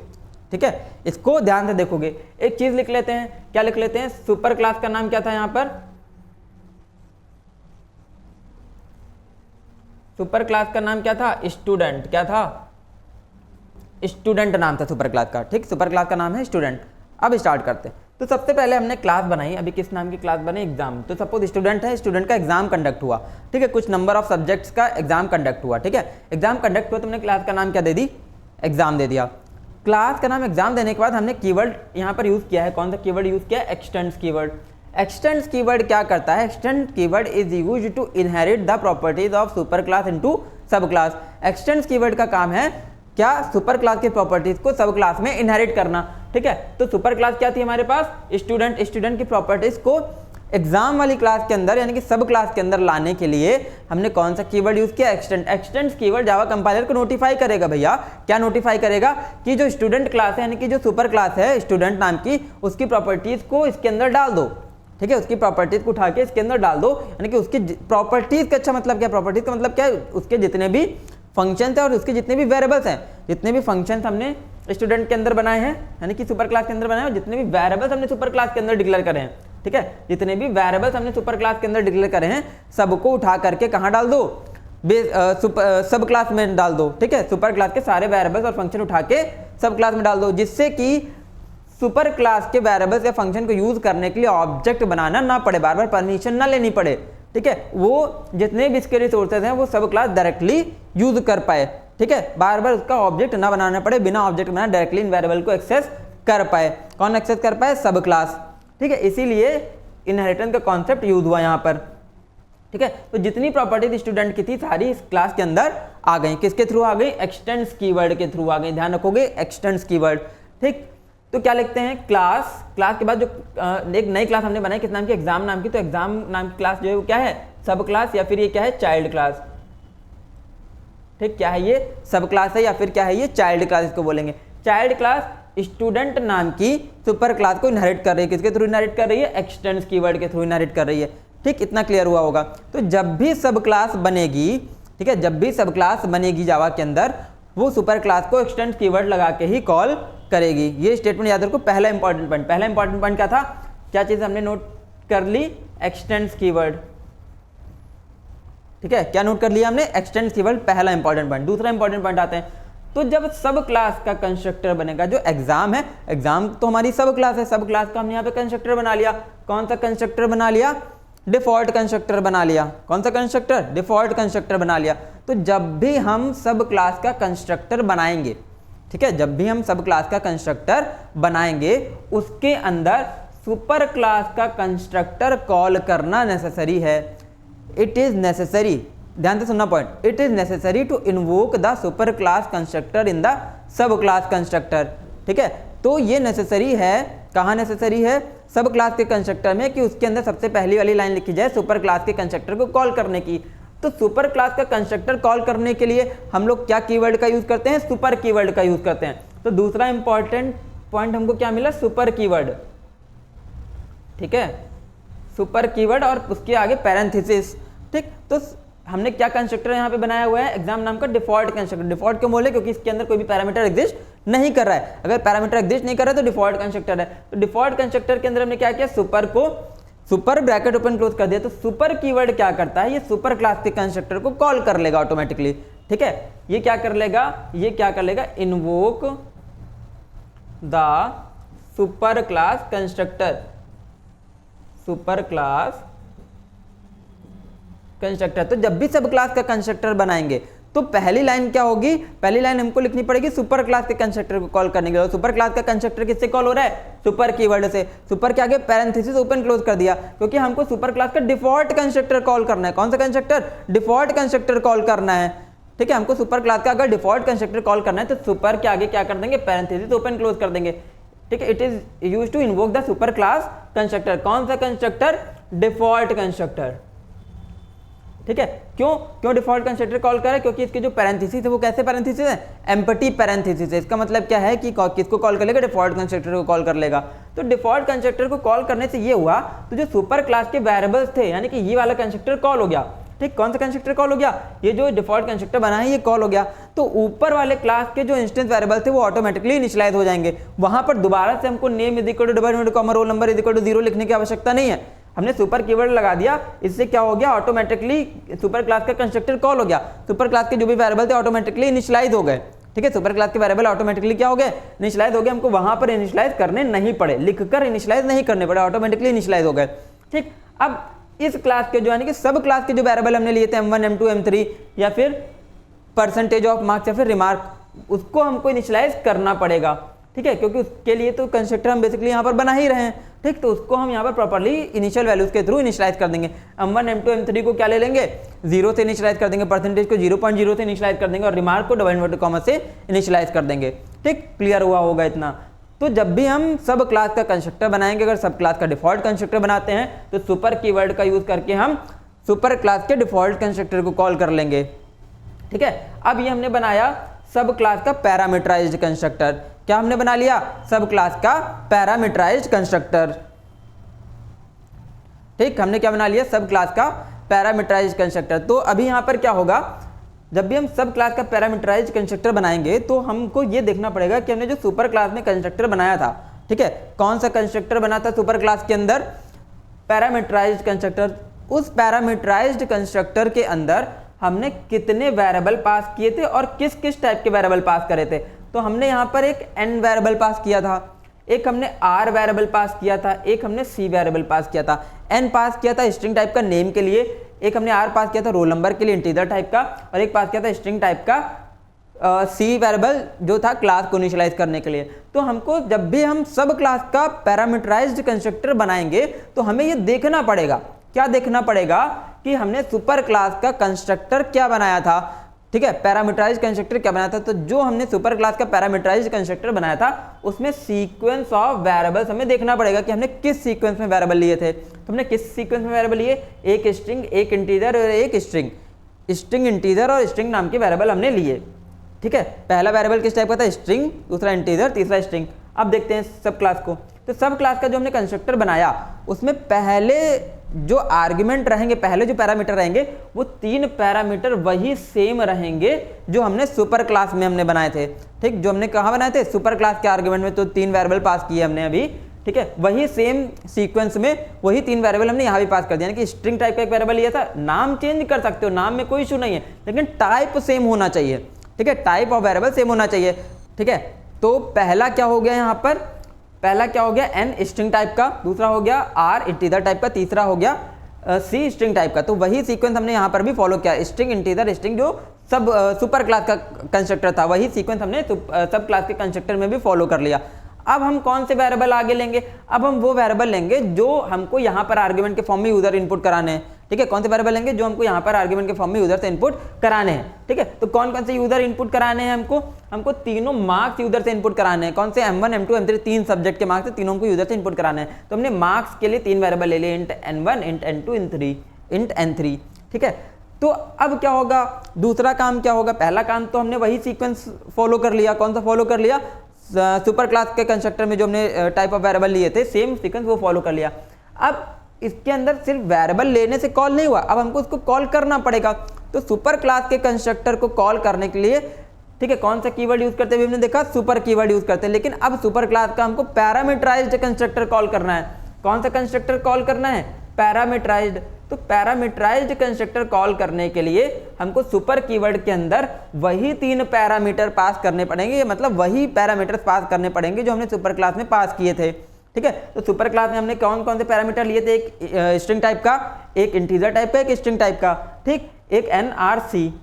ठीक है, इसको ध्यान से देखोगे। एक चीज लिख लेते हैं, क्या लिख लेते हैं, सुपर क्लास का नाम क्या था, यहां पर सुपर क्लास का नाम क्या था, स्टूडेंट। क्या था, स्टूडेंट नाम था सुपर क्लास का। ठीक, सुपर क्लास का नाम है स्टूडेंट। अब स्टार्ट करते हैं। तो सबसे पहले हमने क्लास बनाई, अभी किस नाम की क्लास बनी, एग्जाम। तो सपोज स्टूडेंट है, स्टूडेंट का एग्जाम कंडक्ट हुआ। ठीक है, कुछ नंबर ऑफ सब्जेक्ट्स का एग्जाम कंडक्ट हुआ। ठीक है, एग्जाम कंडक्ट हुआ, तुमने क्लास का नाम क्या दे दी, एग्जाम दे दिया। क्लास का नाम एग्जाम देने के बाद हमने कीवर्ड यहाँ पर यूज किया है। कौन सा कीवर्ड यूज किया है, एक्सटेंड्स कीवर्ड। एक्सटेंड्स कीवर्ड क्या करता है, extend keyword is used to inherit the properties of super class into sub class. Extends keyword का काम है क्या, सुपर क्लास की प्रॉपर्टीज को सब क्लास में इनहेरिट करना। ठीक है, तो सुपर क्लास क्या थी हमारे पास, स्टूडेंट। स्टूडेंट की प्रॉपर्टीज को एग्जाम वाली क्लास के अंदर यानी कि सब क्लास के अंदर लाने के लिए हमने कौन सा कीवर्ड यूज किया, extend. Extend keyword Java compiler को नोटिफाई करेगा भैया, क्या नोटिफाई करेगा कि जो स्टूडेंट क्लास है यानी कि जो सुपर क्लास है स्टूडेंट नाम की, उसकी प्रॉपर्टीज को इसके अंदर डाल दो। ठीक है, उसकी प्रॉपर्टीज को उठा के इसके अंदर डाल दो, यानी कि उसकी प्रॉपर्टीज का अच्छा मतलब क्या, प्रॉपर्टीज का मतलब क्या है, उसके जितने भी फंक्शंस हैं और उसके जितने भी वेरिएबल्स हैं, जितने भी फंक्शंस हमने स्टूडेंट के अंदर बनाए हैं यानी कि सुपर क्लास के अंदर बनाए हैं, जितने भी वेरिएबल्स हमने सुपर क्लास के अंदर डिक्लेयर करे हैं। ठीक है, जितने भी वेरिएबल्स हमने सुपर क्लास के अंदर डिक्लेयर करे हैं, सबको उठा करके कहाँ डाल दो, सब क्लास में डाल दो। ठीक है, सुपर क्लास के सारे वेरिएबल्स और फंक्शन उठा के सब क्लास में डाल दो, जिससे कि सुपर क्लास के वेरिएबल्स या फंक्शन को यूज करने के लिए ऑब्जेक्ट बनाना ना पड़े, बार बार परमिशन ना लेनी पड़े। ठीक है, वो जितने भी इसके रिसोर्सेज हैं वो सब क्लास डायरेक्टली यूज कर पाए। ठीक है, बार बार उसका ऑब्जेक्ट ना बनाना पड़े, बिना ऑब्जेक्ट बनाए डायरेक्टली इन वेरिएबल को एक्सेस कर पाए। कौन एक्सेस कर पाए? सब क्लास। ठीक है, इसीलिए इनहेरिटेंस का कॉन्सेप्ट यूज हुआ यहाँ पर। ठीक है, तो जितनी प्रॉपर्टीज स्टूडेंट की थी सारी इस क्लास के अंदर आ गई। किसके थ्रू आ गई? एक्सटेंड्स कीवर्ड के थ्रू आ गई। ध्यान रखोगे, एक्सटेंड्स कीवर्ड। ठीक, तो क्या लिखते हैं? क्लास, क्लास के बाद जो एक नई क्लास हमने बनाई किस नाम की? एग्जाम नाम की। तो एग्जाम नाम की क्लास जो है वो क्या है? सब क्लास, या फिर ये क्या है? Child class. ठीक, क्या है ये? सब क्लास है, या फिर क्या है ये? चाइल्ड क्लास इसको बोलेंगे। चाइल्ड क्लास स्टूडेंट नाम की सुपर क्लास को इनहेरिट कर रही है। किसके थ्रू इनहेरिट कर रही है? एक्सटेंड्स कीवर्ड के थ्रू इनहेरिट कर रही है। ठीक, इतना क्लियर हुआ होगा। तो जब भी सब क्लास बनेगी, ठीक है, जब भी सब क्लास बनेगी जावा के अंदर, वो सुपर क्लास को एक्सटेंड्स कीवर्ड लगा के ही कॉल करेगी। ये स्टेटमेंट याद रखो। पहला इंपॉर्टेंट पॉइंट, पहला इंपॉर्टेंट पॉइंट क्या था? क्या चीज हमने नोट कर ली? X tends keyword. ठीक है, क्या नोट कर लिया हमने? एक्सटेंड्स कीवर्ड, पहला इंपॉर्टेंट पॉइंट। दूसरा इंपॉर्टेंट पॉइंट आते हैं, तो जब सब क्लास का कंस्ट्रक्टर बनेगा, जो एग्जाम है, एग्जाम तो हमारी सब क्लास है, सब क्लास का हमने यहाँ पे कंस्ट्रक्टर बना लिया। कौन सा कंस्ट्रक्टर बना लिया? डिफॉल्ट कंस्ट्रक्टर बना लिया। कौन सा कंस्ट्रक्टर? डिफॉल्ट कंस्ट्रक्टर बना लिया। तो जब भी हम सब क्लास का कंस्ट्रक्टर बनाएंगे, ठीक है, जब भी हम सब क्लास का कंस्ट्रक्टर बनाएंगे, उसके अंदर सुपर क्लास का कंस्ट्रक्टर कॉल करना नेसेसरी है। इट इज नेसेसरी, ध्यान से सुनना point, it is necessary to invoke the super class constructor in the sub class constructor. ठीक है, तो ये नेसेसरी है। कहाँ नेसेसरी है? सब क्लास के कंस्ट्रक्टर में, कि उसके अंदर सबसे पहली वाली लाइन लिखी जाए सुपर क्लास के कंस्ट्रक्टर को कॉल करने की। तो सुपर क्लास का कंस्ट्रक्टर कॉल करने के लिए हम लोग क्या कीवर्ड का यूज करते हैं? सुपर कीवर्ड का यूज करते हैं। तो दूसरा इंपॉर्टेंट पॉइंट हमको क्या मिला? Super keyword. ठीक है, सुपर कीवर्ड और उसके आगे पैरेंथेसिस। ठीक, तो हमने क्या कंस्ट्रक्टर यहाँ पे बनाया हुआ है? एग्जाम नाम का डिफॉल्ट कंस्ट्रक्टर। डिफॉल्ट क्यों बोले? क्योंकि इसके अंदर कोई भी पैरामीटर एग्जिस्ट नहीं कर रहा है। अगर पैरामीटर एग्जिस्ट नहीं कर रहा है तो डिफॉल्ट कंस्ट्रक्टर है। तो डिफॉल्ट कंस्ट्रक्टर के अंदर हमने क्या किया? सुपर को, सुपर ब्रैकेट ओपन क्लोज कर दिया। तो सुपर कीवर्ड क्या करता है? ये सुपर क्लास के कंस्ट्रक्टर को कॉल कर लेगा ऑटोमेटिकली। ठीक है, ये क्या कर लेगा? ये क्या कर लेगा? Invoke the super class constructor, super class constructor. तो जब भी सब क्लास का कंस्ट्रक्टर बनाएंगे तो पहली लाइन क्या होगी? पहली लाइन हमको लिखनी पड़ेगी सुपर क्लास के कंस्ट्रक्टर को कॉल करने के लिए। सुपर क्लास का कंस्ट्रक्टर किससे कॉल हो रहा है? सुपर कीवर्ड से। सुपर के आगे पैरेंथेसिस ओपन क्लोज कर दिया, क्योंकि हमको सुपर क्लास का डिफॉल्ट कंस्ट्रक्टर कॉल करना है। कौन सा कंस्ट्रक्टर? डिफॉल्ट कंस्ट्रक्टर कॉल करना है। ठीक है, हमको सुपर क्लास का अगर डिफॉल्ट कंस्ट्रक्टर कॉल करना है तो सुपर के आगे क्या कर देंगे? पैरेंथेसिस ओपन क्लोज कर देंगे। ठीक है, it is used to invoke the super class constructor. कौन सा कंस्ट्रक्टर? Default constructor. ठीक है, क्यों डिफॉल्ट कंस्ट्रक्टर कॉल करें? क्योंकि इसके जो पैरेंथेसिस है वो कैसे पैरेंथेसिस है? एम्प्टी पैरेंथेसिस है। इसका मतलब क्या है कि किसको कॉल कर लेगा? डिफॉल्ट कंस्ट्रक्टर को कॉल कर लेगा। तो डिफॉल्ट कंस्ट्रक्टर को कॉल करने से ये हुआ, तो जो सुपर क्लास के वेरिएबल्स थे, यानी कि ये वाला कंस्ट्रक्टर कॉल हो गया। ठीक, कौन सा कंस्ट्रक्टर कॉल हो गया? ये जो डिफॉल्ट कंस्ट्रक्टर बना है ये कॉल हो गया। तो ऊपर वाले क्लास के जो इंस्टेंस वेरिएबल थे वो ऑटोमेटिकली इनिशियलाइज हो जाएंगे। वहां पर दोबारा से हमको name is equal to double comma roll number is equal to 0 लिखने की आवश्यकता नहीं है। हमने सुपर कीवर्ड लगा दिया, इससे क्या हो गया? ऑटोमेटिकली सुपर क्लास का कंस्ट्रक्टर कॉल हो गया। सुपर क्लास के जो भी वेरिएबल थे ऑटोमेटिकली इनिशियलाइज हो गए। ठीक है, सुपर क्लास के वेरिएबल ऑटोमेटिकली क्या हो गए? इनिशियलाइज हो गए। हमको वहां पर इनिशियलाइज करने नहीं पड़े, लिखकर इनिशियलाइज नहीं करने पड़े, ऑटोमेटिकली इनिशियलाइज हो गए। ठीक, अब इस क्लास के जो यानी कि सब क्लास के जो वेरिएबल हमने लिए थे M1 M2 M3 या फिर परसेंटेज ऑफ मार्क्स या फिर रिमार्क, उसको हमको इनिशियलाइज करना पड़ेगा। ठीक है, क्योंकि उसके लिए तो कंस्ट्रक्टर हम बेसिकली यहाँ पर बना ही रहे हैं। ठीक, तो उसको हम यहाँ पर प्रॉपर्ली इनिशियल वैल्यूज के थ्रू इनिशियलाइज कर देंगे। M1 M2 M3 को क्या ले लेंगे? 0 से इनिशियलाइज कर देंगे, परसेंटेज को 0.0 से इनिशियलाइज कर देंगे और रिमार्क को डबल इन्वर्टेड कॉमा से इनिशियलाइज कर देंगे। ठीक, क्लियर हुआ होगा इतना। तो जब भी हम सब क्लास का कंस्ट्रक्टर बनाएंगे, अगर सब क्लास का डिफॉल्ट कंस्ट्रक्टर बनाते हैं तो सुपर कीवर्ड का यूज करके हम सुपर क्लास के डिफॉल्ट कंस्ट्रक्टर को कॉल कर लेंगे। ठीक है, अब ये हमने बनाया सब क्लास का पैरामीटराइज्ड कंस्ट्रक्टर। क्या हमने बना लिया? सब क्लास का पैरामीटराइज्ड कंस्ट्रक्टर। ठीक, हमने क्या बना लिया? सब क्लास का पैरामीटराइज्ड कंस्ट्रक्टर। तो अभी यहां पर क्या होगा? जब भी हम सब क्लास का पैरामीटराइज्ड कंस्ट्रक्टर बनाएंगे तो हमको ये देखना पड़ेगा कि हमने जो सुपर क्लास में कंस्ट्रक्टर बनाया था, ठीक है, कौन सा कंस्ट्रक्टर बना था सुपर क्लास के अंदर? Parameterized constructor. उस पैरामीटराइज्ड कंस्ट्रक्टर के अंदर हमने कितने वेरिएबल पास किए थे और किस किस टाइप के वेरिएबल पास करे थे? तो हमने यहाँ पर एक n वेरिएबल पास किया था, एक हमने r वेरिएबल पास किया था, एक हमने c वेरिएबल पास किया था। n पास किया था स्ट्रिंग टाइप का नेम के लिए, एक हमने r पास किया था रोल नंबर के लिए इंटीजर टाइप का, और एक पास किया था स्ट्रिंग टाइप का सी वेरिएबल जो था क्लास को इनिशियलाइज करने के लिए। तो हमको जब भी हम सब क्लास का पैरामीटराइज्ड कंस्ट्रक्टर बनाएंगे तो हमें ये देखना पड़ेगा, क्या देखना पड़ेगा कि हमने सुपर क्लास का कंस्ट्रक्टर क्या बनाया था, ठीक है, पैरामीटराइज्ड कंस्ट्रक्टर क्या बनाया था। तो जो हमने सुपर क्लास का पैरामीटराइज्ड कंस्ट्रक्टर बनाया था उसमें सीक्वेंस ऑफ वेरिएबल्स हमें देखना पड़ेगा कि हमने किस सीक्वेंस में वेरिएबल लिए थे। तो हमने किस सीक्वेंस में वेरिएबल लिए, एक स्ट्रिंग, एक इंटीजर और एक स्ट्रिंग, स्ट्रिंग इंटीजर और स्ट्रिंग नाम के वेरिएबल हमने लिए, ठीक है। पहला वेरिएबल किस टाइप का था, स्ट्रिंग, दूसरा इंटीजर, तीसरा स्ट्रिंग। अब देखते हैं सब क्लास को। तो सब क्लास का जो हमने कंस्ट्रक्टर बनाया उसमें पहले जो आर्गुमेंट रहेंगे, पहले जो पैरामीटर रहेंगे वो 3 पैरामीटर वही सेम रहेंगे जो हमने सुपर क्लास में हमने बनाए थे, ठीक। जो हमने कहाँ बनाए थे, सुपर क्लास के आर्गुमेंट में। तो 3 वेरिएबल पास किए हमने अभी, ठीक है, वही सेम सीक्वेंस में वही 3 वेरिएबल हमने यहाँ भी पास कर दिया। यानी कि स्ट्रिंग टाइप का एक वेरिएबल लिया था, नाम चेंज कर सकते हो, नाम में कोई इशू नहीं है, लेकिन टाइप सेम होना चाहिए, ठीक है, टाइप ऑफ वेरिएबल सेम होना चाहिए, ठीक है। तो पहला क्या हो गया यहाँ पर, पहला क्या हो गया, एन स्ट्रिंग टाइप का, दूसरा हो गया आर इंटीजर टाइप का, तीसरा हो गया सी स्ट्रिंग टाइप का। तो वही सीक्वेंस हमने यहाँ पर भी फॉलो किया, स्ट्रिंग इंटीजर स्ट्रिंग जो सब सुपर क्लास का कंस्ट्रक्टर था वही सीक्वेंस हमने सब क्लास के कंस्ट्रक्टर में भी फॉलो कर लिया। अब हम कौन से वेरिएबल आगे लेंगे, अब हम वो वेरिएबल लेंगे जो हमको यहाँ पर आर्गुमेंट के फॉर्म में यूजर इनपुट कराने हैं, ठीक है। कौन से वेरिएबल लेंगे जो हमको यहाँ पर आर्गुमेंट के फॉर्म में यूजर से इनपुट कराने हैं, ठीक है। तो कौन कौन से यूजर इनपुट कराने हैं हमको तीनों मार्क्स यूजर से इनपुट कराने हैं। कौन से, M1 M2 M3, 3 सब्जेक्ट के मार्क्स, तीनों को यूजर से इनपुट कराने हैं। तो हमने मार्क्स के लिए 3 वेरिएबल ले लिए, int N1, int N2, int N3, ठीक है। तो अब क्या होगा, दूसरा काम क्या होगा, पहला काम तो हमने वही सीक्वेंस फॉलो कर लिया, कौन सा फॉलो कर लिया, सुपर क्लास के कंस्ट्रक्टर में जो हमने टाइप ऑफ वेरिएबल लिए थे सेम सीक्वेंस वो फॉलो कर लिया। अब इसके अंदर सिर्फ वेरिएबल लेने से कॉल नहीं हुआ, अब हमको उसको कॉल करना पड़ेगा। तो सुपर क्लास के कंस्ट्रक्टर को कॉल करने के लिए, ठीक है, कौन सा कीवर्ड यूज करते हुए हमने देखा, सुपर कीवर्ड यूज करते हैं। लेकिन अब सुपर क्लास का हमको पैरामीटराइज्ड कंस्ट्रक्टर कॉल करना है। कौन सा कंस्ट्रक्टर कॉल करना है, पैरामीटराइज्ड। तो पैरामीटराइज्ड कंस्ट्रक्टर कॉल करने के लिए हमको सुपर कीवर्ड के अंदर वही 3 पैरामीटर पास करने पड़ेंगे, मतलब वही पैरामीटर्स पास करने पड़ेंगे जो हमने सुपर क्लास में पास किए थे, ठीक है। तो सुपर क्लास में हमने कौन कौन से पैरामीटर लिए थे, एक स्ट्रिंग टाइप का, एक इंटीजर टाइप का, एक स्ट्रिंग टाइप का, ठीक, एक एन आर सी,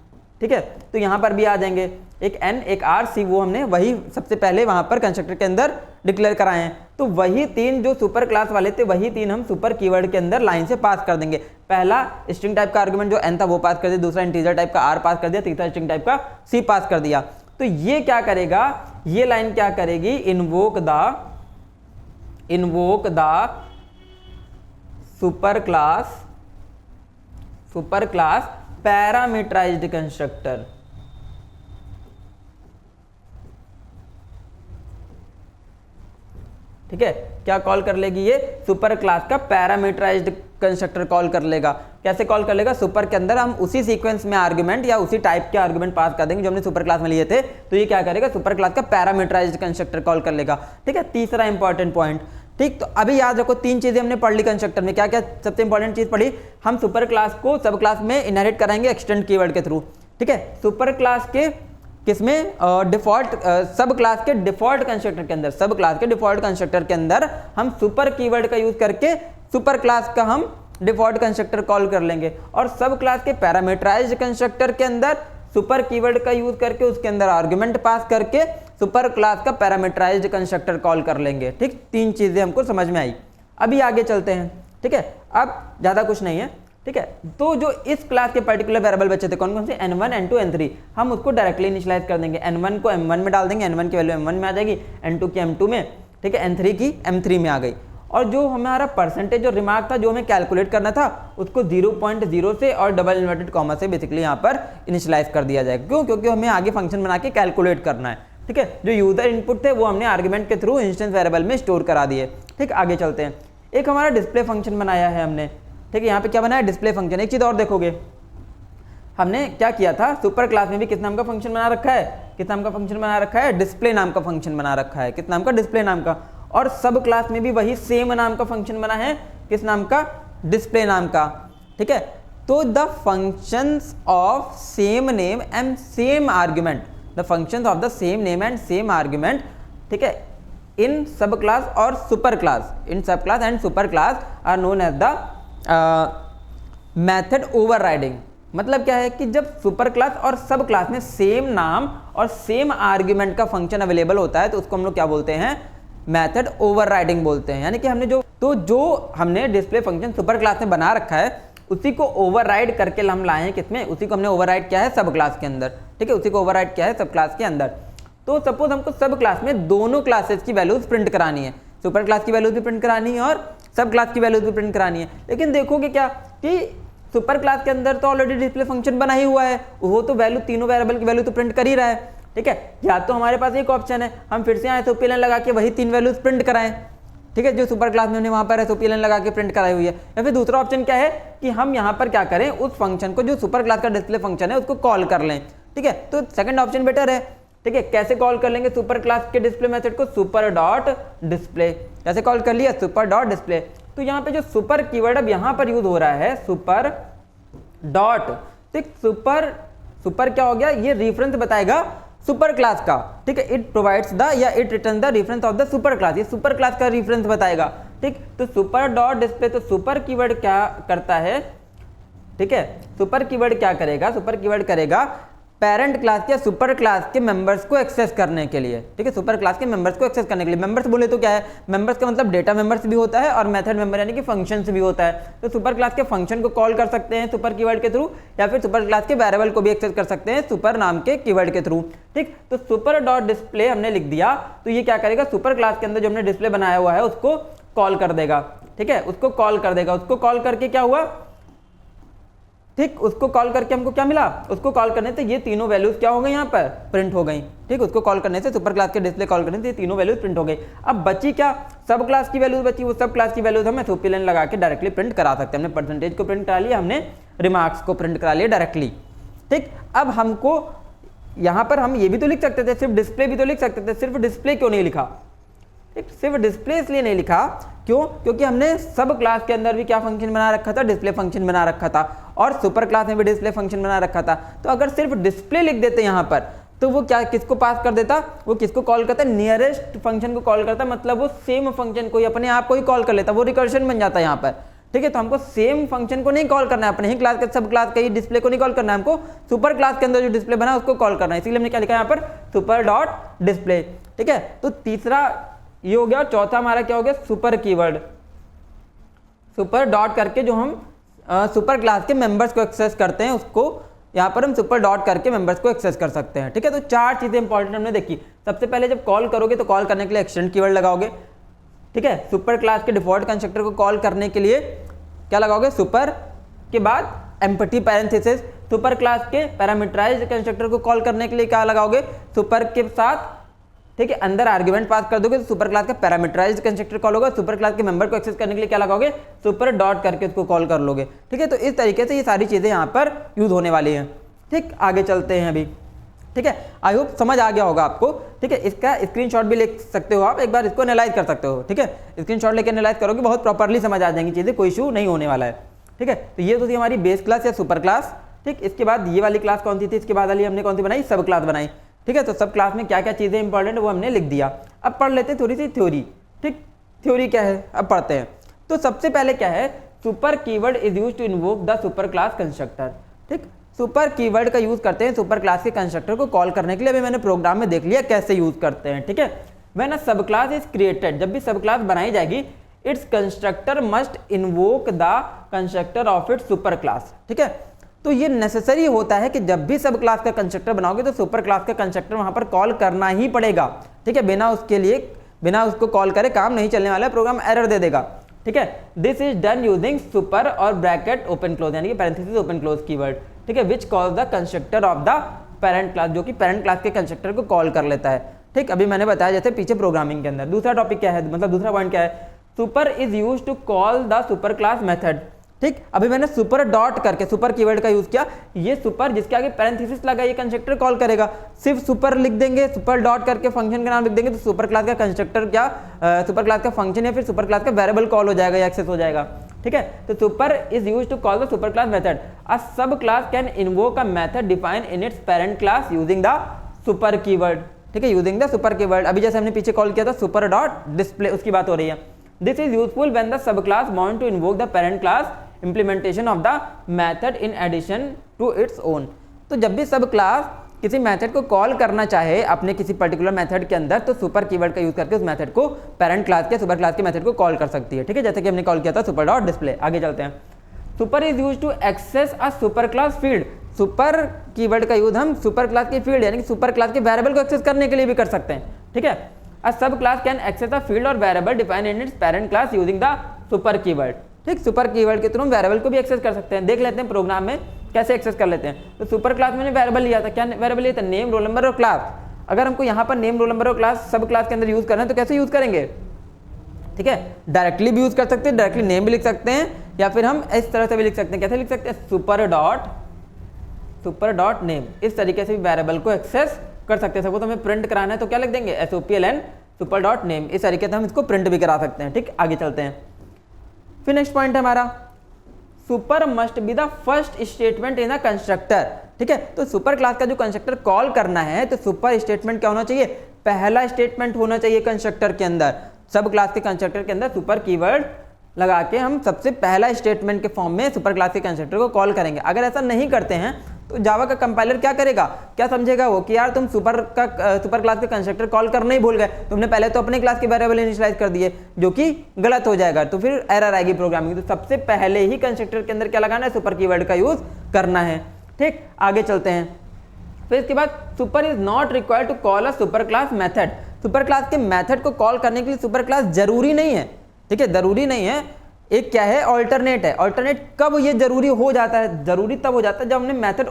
ठीक है। तो यहाँ पर भी आ जाएंगे एक एन एक आर सी, वो हमने वही सबसे पहले वहां पर कंस्ट्रक्टर के अंदर डिक्लेयर कराए हैं। तो वही 3 जो सुपर क्लास वाले थे वही 3 हम सुपर कीवर्ड के अंदर लाइन से पास कर देंगे। पहला स्ट्रिंग टाइप का आर्गुमेंट जो एन था वो पास कर दिया, दूसरा इंटीजर टाइप का आर पास कर दिया, तीसरा स्ट्रिंग टाइप का सी पास कर दिया। तो ये क्या करेगा, ये लाइन क्या करेगी, invoke the super class parameterized constructor, ठीक है। क्या कॉल कर लेगी, ये सुपर क्लास का पैरामीटराइज्ड कंस्ट्रक्टर कॉल कर लेगा। कैसे कॉल कर लेगा, सुपर के अंदर हम उसी सीक्वेंस में आर्गुमेंट या उसी टाइप के आर्गुमेंट पास कर देंगे जो हमने सुपर क्लास में लिए थे। तो ये क्या करेगा, सुपर क्लास का पैरामीटराइज्ड कंस्ट्रक्टर कॉल कर लेगा, ठीक है। तीसरा इंपॉर्टेंट पॉइंट, ठीक। तो अभी याद रखो 3 चीजें हमने पढ़ ली कंस्ट्रक्टर में। क्या क्या सबसे इंपॉर्टेंट चीज पढ़ी, हम सुपर क्लास को सब क्लास में इनहेरिट कराएंगे एक्सटेंड कीवर्ड के थ्रू, ठीक है। सुपर क्लास के किसमें, डिफॉल्ट सब क्लास के डिफॉल्ट कंस्ट्रक्टर के अंदर, सब क्लास के डिफॉल्ट कंस्ट्रक्टर के अंदर हम सुपर कीवर्ड का यूज करके सुपर क्लास का हम डिफॉल्ट कंस्ट्रक्टर कॉल कर लेंगे। और सब क्लास के पैरामीटराइज्ड कंस्ट्रक्टर के अंदर सुपर कीवर्ड का यूज करके उसके अंदर आर्गुमेंट पास करके सुपर क्लास का पैरामीटराइज्ड कंस्ट्रक्टर कॉल कर लेंगे, ठीक। 3 चीजें हमको समझ में आई। अभी आगे चलते हैं, ठीक है। अब ज्यादा कुछ नहीं है, ठीक है। तो जो इस क्लास के पर्टिकुलर वेरिएबल बचे थे कौन कौन से, N1 N2 N3, हम उसको डायरेक्टली इनिशियलाइज कर देंगे। N1 को M1 में डाल देंगे, N1 की वैल्यू M1 में आ जाएगी, N2 की M2 में, ठीक है, N3 की M3 में आ गई। और जो हमारा परसेंटेज और रिमार्क था जो हमें कैलकुलेट करना था उसको 0.0 से और डबल इन्वर्टेड कॉमा से बेसिकली यहाँ पर इनिशियलाइज कर दिया जाएगा। क्यों, क्योंकि हमें आगे फंक्शन बना के कैलकुलेट करना है, ठीक है। जो यूजर इनपुट थे वो हमने आर्गुमेंट के थ्रू इंस्टेंस वेरिएबल में स्टोर करा दिए, ठीक। आगे चलते हैं, एक हमारा डिस्प्ले फंक्शन बनाया है हमने, ठीक है। यहाँ पे क्या बनाया, डिस्प्ले फंक्शन। एक चीज और देखोगे, हमने क्या किया था, सुपर क्लास में भी किस नाम का फंक्शन बना रखा है, किस नाम का फंक्शन बना रखा है, डिस्प्ले नाम का फंक्शन बना रखा है, किस नाम का, डिस्प्ले नाम का। और सब क्लास में भी वही सेम नाम का फंक्शन बना है, किस नाम का, डिस्प्ले नाम का, ठीक है। तो the functions of same name and same argument, the functions of the same name and same argument, ठीक है, इन सब क्लास और super class, in sub class and super class are known as the method overriding. मतलब क्या है कि जब super class और सब क्लास में सेम नाम और सेम आर्ग्यूमेंट का फंक्शन अवेलेबल होता है तो उसको हम लोग क्या बोलते हैं, मेथड ओवरराइडिंग बोलते हैं। यानी कि हमने डिस्प्ले फंक्शन सुपर क्लास में बना रखा है उसी को ओवरराइड करके हम लाए हैं किसमें, उसी को हमने ओवरराइड किया है सब क्लास के अंदर, ठीक है, उसी को ओवरराइड किया है सब क्लास के अंदर। तो सपोज हमको सब क्लास में दोनों क्लासेस की वैल्यूज प्रिंट करानी है, सुपर क्लास की वैल्यूज भी प्रिंट करानी है और सब क्लास की वैल्यूज भी प्रिंट करानी है। लेकिन देखोगे क्या कि सुपर क्लास के अंदर तो ऑलरेडी डिस्प्ले फंक्शन बना ही हुआ है, वो तो वैल्यू तीनों वेरिएबल की वैल्यू तो प्रिंट कर ही रहा है, ठीक है। या तो हमारे पास एक ऑप्शन है हम फिर से आए तो SOP लगा के वही 3 वैल्यूज प्रिंट कराएं, ठीक है, जो सुपर क्लास में हमने वहां पर SOP लगा के प्रिंट कराई हुई है। या फिर दूसरा ऑप्शन क्या है कि हम यहाँ पर क्या करें, उस फंक्शन को जो सुपर क्लास का डिस्प्ले फंक्शन है उसको कॉल कर लें, ठीक है। तो सेकंड ऑप्शन बेटर है, ठीक है। कैसे कॉल कर लेंगे सुपर क्लास के डिस्प्ले मेथड को, सुपर डॉट डिस्प्ले, कैसे कॉल कर लिया, सुपर डॉट डिस्प्ले। तो यहाँ पे जो सुपर कीवर्ड अब यहाँ पर यूज हो रहा है सुपर डॉट, ठीक, सुपर क्या हो गया, ये रेफरेंस बताएगा सुपर क्लास का, ठीक है। इट प्रोवाइड्स द या it return the reference of the super class, ये सुपर क्लास का रेफरेंस बताएगा, ठीक। तो सुपर डॉट डिस्प्ले, तो सुपर कीवर्ड क्या करता है, ठीक है, सुपर कीवर्ड क्या करेगा, सुपर कीवर्ड करेगा पेरेंट क्लास या सुपर क्लास के मेंबर्स को एक्सेस करने के लिए, ठीक है, सुपर क्लास के मेंबर्स को एक्सेस करने के लिए। मेंबर्स बोले तो क्या है, मेंबर्स का मतलब डेटा मेंबर्स भी होता है और मेथड मेंबर यानी कि फंक्शंस भी होता है। तो सुपर क्लास के फंक्शन को कॉल कर सकते हैं सुपर कीवर्ड के थ्रू, या फिर सुपर क्लास के वेरिएबल को भी एक्सेस कर सकते हैं सुपर नाम के कीवर्ड के थ्रू, ठीक। तो सुपर डॉट डिस्प्ले हमने लिख दिया तो ये क्या करेगा, सुपर क्लास के अंदर जो हमने डिस्प्ले बनाया हुआ है उसको कॉल कर देगा, ठीक है, उसको कॉल कर देगा। उसको कॉल करके क्या हुआ, ठीक, उसको कॉल करके हमको क्या मिला, उसको कॉल करने से ये तीनों वैल्यूज क्या हो गई, यहाँ पर प्रिंट हो गई, ठीक। उसको कॉल करने से सुपर क्लास के डिस्प्ले कॉल करने से ये तीनों वैल्यूज प्रिंट हो गई। अब बची क्या, सब क्लास की वैल्यूज बची, वो सब क्लास की वैल्यूज हम SOP लगा के डायरेक्टली प्रिंट करा सकते हैं। हमने परसेंटेज को प्रिंट करा लिया, हमने रिमार्क्स को प्रिंट करा लिया डायरेक्टली, ठीक। अब हमको यहाँ पर हम ये भी तो लिख सकते थे, सिर्फ डिस्प्ले भी तो लिख सकते थे, सिर्फ डिस्प्ले क्यों नहीं लिखा, सिर्फ डिस्प्ले इसलिए नहीं लिखा, क्यों, क्योंकि हमने सब क्लास के अंदर भी क्या फंक्शन बना रखा था, डिस्प्ले फंक्शन बना रखा था, और सुपर क्लास में भी डिस्प्ले फंक्शन बना रखा था। तो अगर सिर्फ डिस्प्ले लिख देते यहाँ पर तो वो क्या किसको पास कर देता, वो किसको कॉल करता है, नियरेस्ट फंक्शन को कॉल करता, मतलब वो सेम फंक्शन को ही अपने आप को ही कॉल कर लेता, वो रिकर्शन बन जाता है यहाँ पर, ठीक है। तो हमको सेम फंक्शन को नहीं कॉल करना है, अपने ही क्लास के सब क्लास का ही डिस्प्ले को नहीं कॉल करना है, हमको सुपर क्लास के अंदर जो डिस्प्ले बना उसको कॉल करना है। इसीलिए हमने क्या लिखा है यहाँ पर, सुपर डॉट डिस्प्ले, ठीक है। तो तीसरा ये हो गया, और चौथा हमारा क्या हो गया, सुपर कीवर्ड, सुपर डॉट करके जो हम सुपर क्लास के मेंबर्स को एक्सेस करते हैं उसको यहाँ पर हम सुपर डॉट करके मेंबर्स को एक्सेस कर सकते हैं, ठीक है। तो 4 चीजें इंपॉर्टेंट हमने देखी। सबसे पहले जब कॉल करोगे तो कॉल करने के लिए एक्सटेंड कीवर्ड लगाओगे, ठीक है। सुपर क्लास के डिफॉल्ट कंस्ट्रक्टर को कॉल करने के लिए क्या लगाओगे, सुपर के बाद एम्प्टी पैरेंथेसिस। सुपर क्लास के पैरामीटराइज्ड कंस्ट्रक्टर को कॉल करने के लिए क्या लगाओगे, सुपर के साथ, ठीक है, अंदर आर्गुमेंट पास कर दोगे तो सुपर क्लास का पैरामीटराइज्ड कंस्ट्रक्टर कॉल होगा। सुपर क्लास के मेंबर को एक्सेस करने के लिए क्या लगाओगे, सुपर डॉट करके उसको कॉल कर लोगे, ठीक है। तो इस तरीके से ये सारी चीजें यहाँ पर यूज होने वाली हैं, ठीक। आगे चलते हैं अभी, ठीक है। आई होप समझ आ गया होगा आपको, ठीक है। इसका स्क्रीनशॉट भी ले सकते हो आप, एक बार इसको एनालाइज कर सकते हो, ठीक है। स्क्रीनशॉट लेकर एनालाइज करोगे बहुत प्रॉपरली समझ आ जाएंगी चीजें, कोई इशू नहीं होने वाला है, ठीक है। तो ये तो थी हमारी बेस क्लास या सुपर क्लास, ठीक। इसके बाद ये वाली क्लास कौन सी थी, इसके बाद वाली हमने कौन सी बनाई, सब क्लास बनाई, ठीक है। तो सब क्लास में क्या क्या चीजें इंपॉर्टेंट वो हमने लिख दिया। अब पढ़ लेते हैं थोड़ी सी थ्योरी, ठीक। थ्योरी क्या है अब पढ़ते हैं। तो सबसे पहले क्या है, super keyword is used to invoke the super class constructor, ठीक। सुपर कीवर्ड का यूज करते हैं सुपर क्लास के कंस्ट्रक्टर को कॉल करने के लिए। अभी मैंने प्रोग्राम में देख लिया कैसे यूज करते हैं, ठीक है। When a sub class is created, जब भी सब क्लास बनाई जाएगी, it's constructor must invoke the constructor of its super class, ठीक है। तो ये नेसेसरी होता है कि जब भी सब क्लास का कंस्ट्रक्टर बनाओगे तो सुपर क्लास का कंस्ट्रक्टर वहां पर कॉल करना ही पड़ेगा, ठीक है। बिना उसको कॉल करे काम नहीं चलने वाला है, प्रोग्राम एरर दे देगा, ठीक है। This is done using super और ब्रैकेट ओपन क्लोज यानी कि पैरेंथेसिस ओपन क्लोज कीवर्ड, ठीक है, which calls the constructor of the parent class, जो कि पेरेंट क्लास के कंस्ट्रक्टर को कॉल कर लेता है, ठीक। अभी मैंने बताया जैसे पीछे प्रोग्रामिंग के अंदर। दूसरा टॉपिक क्या है, मतलब दूसरा पॉइंट क्या है, super is used to call the super class method, ठीक। अभी मैंने सुपर डॉट करके सुपर कीवर्ड का यूज किया, ये सुपर जिसके आगे पैरेंथेसिस लगा ये कंस्ट्रक्टर कॉल करेगा। सिर्फ सुपर लिख देंगे, सुपर डॉट करके फंक्शन का नाम लिख देंगे तो सुपर क्लास का कंस्ट्रक्टर क्या सुपर क्लास का फंक्शन या फिर सुपर क्लास का वेरिएबल कॉल हो जाएगा या एक्सेस हो जाएगा, ठीक है। तो super is used to call the super class method. A sub class can invoke a method define in its parent class using the super keyword, ठीक है, यूजिंग द सुपर कीवर्ड। अभी जैसे हमने पीछे कॉल किया था सुपर डॉट डिस्प्ले, उसकी बात हो रही है। This is useful when the sub class want to invoke the parent class implementation of the method in addition to its own। तो जब भी सब क्लास किसी मेथड को कॉल करना चाहे अपने किसी पर्टिकुलर मेथड के अंदर, तो सुपर कीवर्ड का यूज करके उस मेथड को पेरेंट क्लास के सुपर क्लास के मेथड को कॉल कर सकती है। ठीक है, जैसे कि हमने कॉल किया था सुपर डॉट डिस्प्ले। आगे चलते हैं। Super is use to access a super class field. Super keyword का यूज हम सुपर क्लास की फील्ड यानी कि सुपर क्लास के वेरिएबल को एक्सेस करने के लिए भी कर सकते हैं। ठीक है, a sub class can access a field और variable define in its parent class using the super keyword. ठीक, सुपर कीवर्ड के थ्रू हम वेरिएबल को भी एक्सेस कर सकते हैं। देख लेते हैं प्रोग्राम में कैसे एक्सेस कर लेते हैं। तो सुपर क्लास में वेरिएबल लिया था, क्या वेरिएबल लिया था? नेम, रोल नंबर और क्लास। अगर हमको यहाँ पर नेम, रोल नंबर और क्लास सब क्लास के अंदर यूज करना है तो कैसे यूज करेंगे? ठीक है, डायरेक्टली भी यूज कर सकते हैं, डायरेक्टली नेम भी लिख सकते हैं, या फिर हम इस तरह से भी लिख सकते हैं। कैसे लिख सकते हैं? Super dot name. इस तरीके से भी वेरिएबल को एक्सेस कर सकते हैं। सबको तो हमें प्रिंट कराना है तो क्या लिख देंगे? SOPLN super dot name. इस तरीके से हम इसको प्रिंट भी करा सकते हैं। ठीक, आगे चलते हैं। फिर नेक्स्ट पॉइंट है हमारा super must be the first statement in a constructor. ठीक है, तो सुपर क्लास का जो कंस्ट्रक्टर कॉल करना है तो सुपर स्टेटमेंट क्या होना चाहिए? पहला स्टेटमेंट होना चाहिए कंस्ट्रक्टर के अंदर। सब क्लास के कंस्ट्रक्टर के अंदर सुपर कीवर्ड लगा के हम सबसे पहला स्टेटमेंट के फॉर्म में सुपर क्लास के कंस्ट्रक्टर को कॉल करेंगे। अगर ऐसा नहीं करते हैं तो जावा का कंपाइलर क्या करेगा? क्या समझेगा वो कि यार तुम सुपर क्लास के कंस्ट्रक्टर कॉल करना ही भूल गए, तुमने पहले तो अपने क्लास के वेरिएबल इनिशियलाइज कर दिए, जो कि गलत हो जाएगा, तो फिर एरर आएगी प्रोग्रामिंग। तो सबसे पहले ही कंस्ट्रक्टर के अंदर क्या लगाना है? सुपर कीवर्ड का यूज करना है। ठीक, आगे चलते हैं। फिर इसके बाद super is not required to call a super class method. Super class के मेथड को कॉल करने के लिए सुपर क्लास जरूरी नहीं है। ठीक है, जरूरी नहीं है। एक क्या है? ऑल्टरनेट है। ऑल्टरनेट कब ये जरूरी हो जाता है? जरूरी तब हो जाता है जब हमने मेथड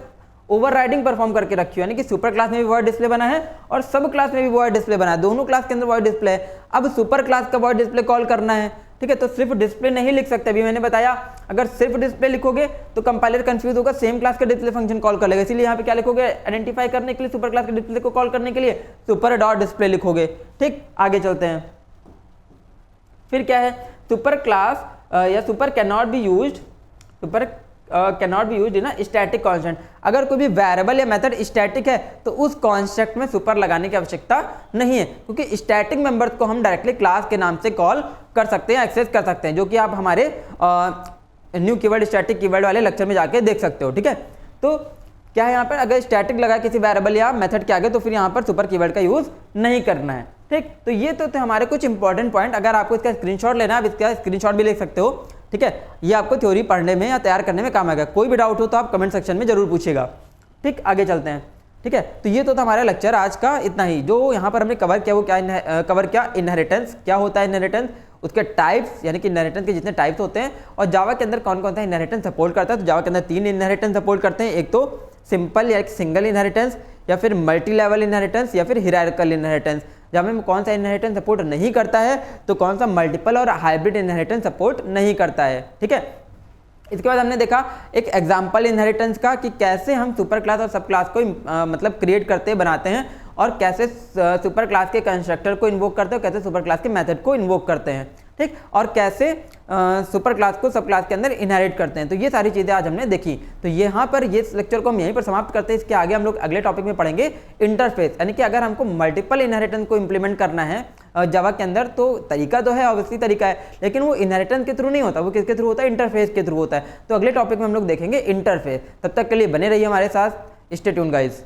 ओवरराइडिंग परफॉर्म करके रखी हो, यानी कि सुपर क्लास में भी वॉइड डिस्प्ले बना है और सब क्लास में भी वॉइड डिस्प्ले बना है, दोनों क्लास के अंदर वॉइड डिस्प्ले है। अब सुपर क्लास का वॉइड डिस्प्ले कॉल करना है। ठीक है, तो सिर्फ डिस्प्ले नहीं लिख सकते। अभी मैंने बताया अगर सिर्फ डिस्प्ले लिखोगे तो कंपाइलर कंफ्यूज होगा, सेम क्लास का डिस्प्ले फंक्शन कॉल कर लेगा। इसलिए यहाँ पे क्या लिखोगे? आइडेंटिफाई करने के लिए सुपर क्लास के डिस्प्ले को कॉल करने के लिए सुपर डॉट डिस्प्ले लिखोगे। ठीक, आगे चलते हैं। फिर क्या है? सुपर क्लास या super can not be used in static constant. अगर कोई भी वेरिएबल या मेथड स्टैटिक है तो उस कांस्टेंट में सुपर लगाने की आवश्यकता नहीं है, क्योंकि स्टैटिक मेंबर्स को हम डायरेक्टली क्लास के नाम से कॉल कर सकते हैं, एक्सेस कर सकते हैं, जो कि आप हमारे न्यू कीवर्ड स्टैटिक कीवर्ड वाले लेक्चर में जाके देख सकते हो। ठीक है, तो क्या है यहाँ पर? अगर स्टैटिक लगा किसी वेरिएबल या मेथड के आगे तो फिर यहाँ पर सुपर कीवर्ड का यूज नहीं करना है। ठीक, तो ये तो थे हमारे कुछ इंपॉर्टेंट पॉइंट। अगर आपको इसका स्क्रीनशॉट लेना है, आप इसका स्क्रीनशॉट भी ले सकते हो। ठीक है, ये आपको थ्योरी पढ़ने में या तैयार करने में काम आएगा। कोई भी डाउट हो तो आप कमेंट सेक्शन में जरूर पूछिएगा। ठीक, आगे चलते हैं। ठीक है, तो ये तो था हमारा लेक्चर आज का, इतना ही। जो यहाँ पर हमने कवर किया वो क्या कवर किया? इनहेरिटेंस क्या होता है, इनहेरिटेंस, उसके टाइप्स यानी कि इनहेरिटेंस के जितने टाइप्स होते हैं, और जावा के अंदर कौन कौन सा इनहेरिटेंस सपोर्ट करता है। तो जावा के अंदर 3 इनहेरिटेंस सपोर्ट करते हैं। एक तो सिंपल या सिंगल इनहेरिटेंस, या फिर मल्टी लेवल इनहेरिटेंस, या फिर हिरार्किकल इनहेरिटेंस। जावा में कौन सा इनहेरिटेंस सपोर्ट नहीं करता है तो कौन सा मल्टीपल और हाइब्रिड इनहेरिटेंस सपोर्ट नहीं करता है। ठीक है, इसके बाद हमने देखा एक एग्जाम्पल इनहेरिटेंस का कि कैसे हम सुपर क्लास और सब क्लास को मतलब क्रिएट करते बनाते हैं, और कैसे सुपर क्लास के कंस्ट्रक्टर को इन्वोक करते हैं, कैसे सुपर क्लास के मेथड को इन्वोक करते हैं। ठीक, और कैसे सुपर क्लास को सब क्लास के अंदर इनहेरिट करते हैं। तो ये सारी चीज़ें आज हमने देखी। तो यहाँ पर ये लेक्चर को हम यहीं पर समाप्त करते हैं। इसके आगे हम लोग अगले टॉपिक में पढ़ेंगे इंटरफेस, यानी कि अगर हमको मल्टीपल इनहेरिटेंस को इम्प्लीमेंट करना है जावा के अंदर, तो तरीका तो है, ऑब्वियसली तरीका है, लेकिन वो इनहेरिटेंस के थ्रू नहीं होता, वो किसके थ्रू होता है? इंटरफेस के थ्रू होता है। तो अगले टॉपिक में हम लोग देखेंगे इंटरफेस। तब तक के लिए बने रहिए हमारे साथ। Stay tuned guys.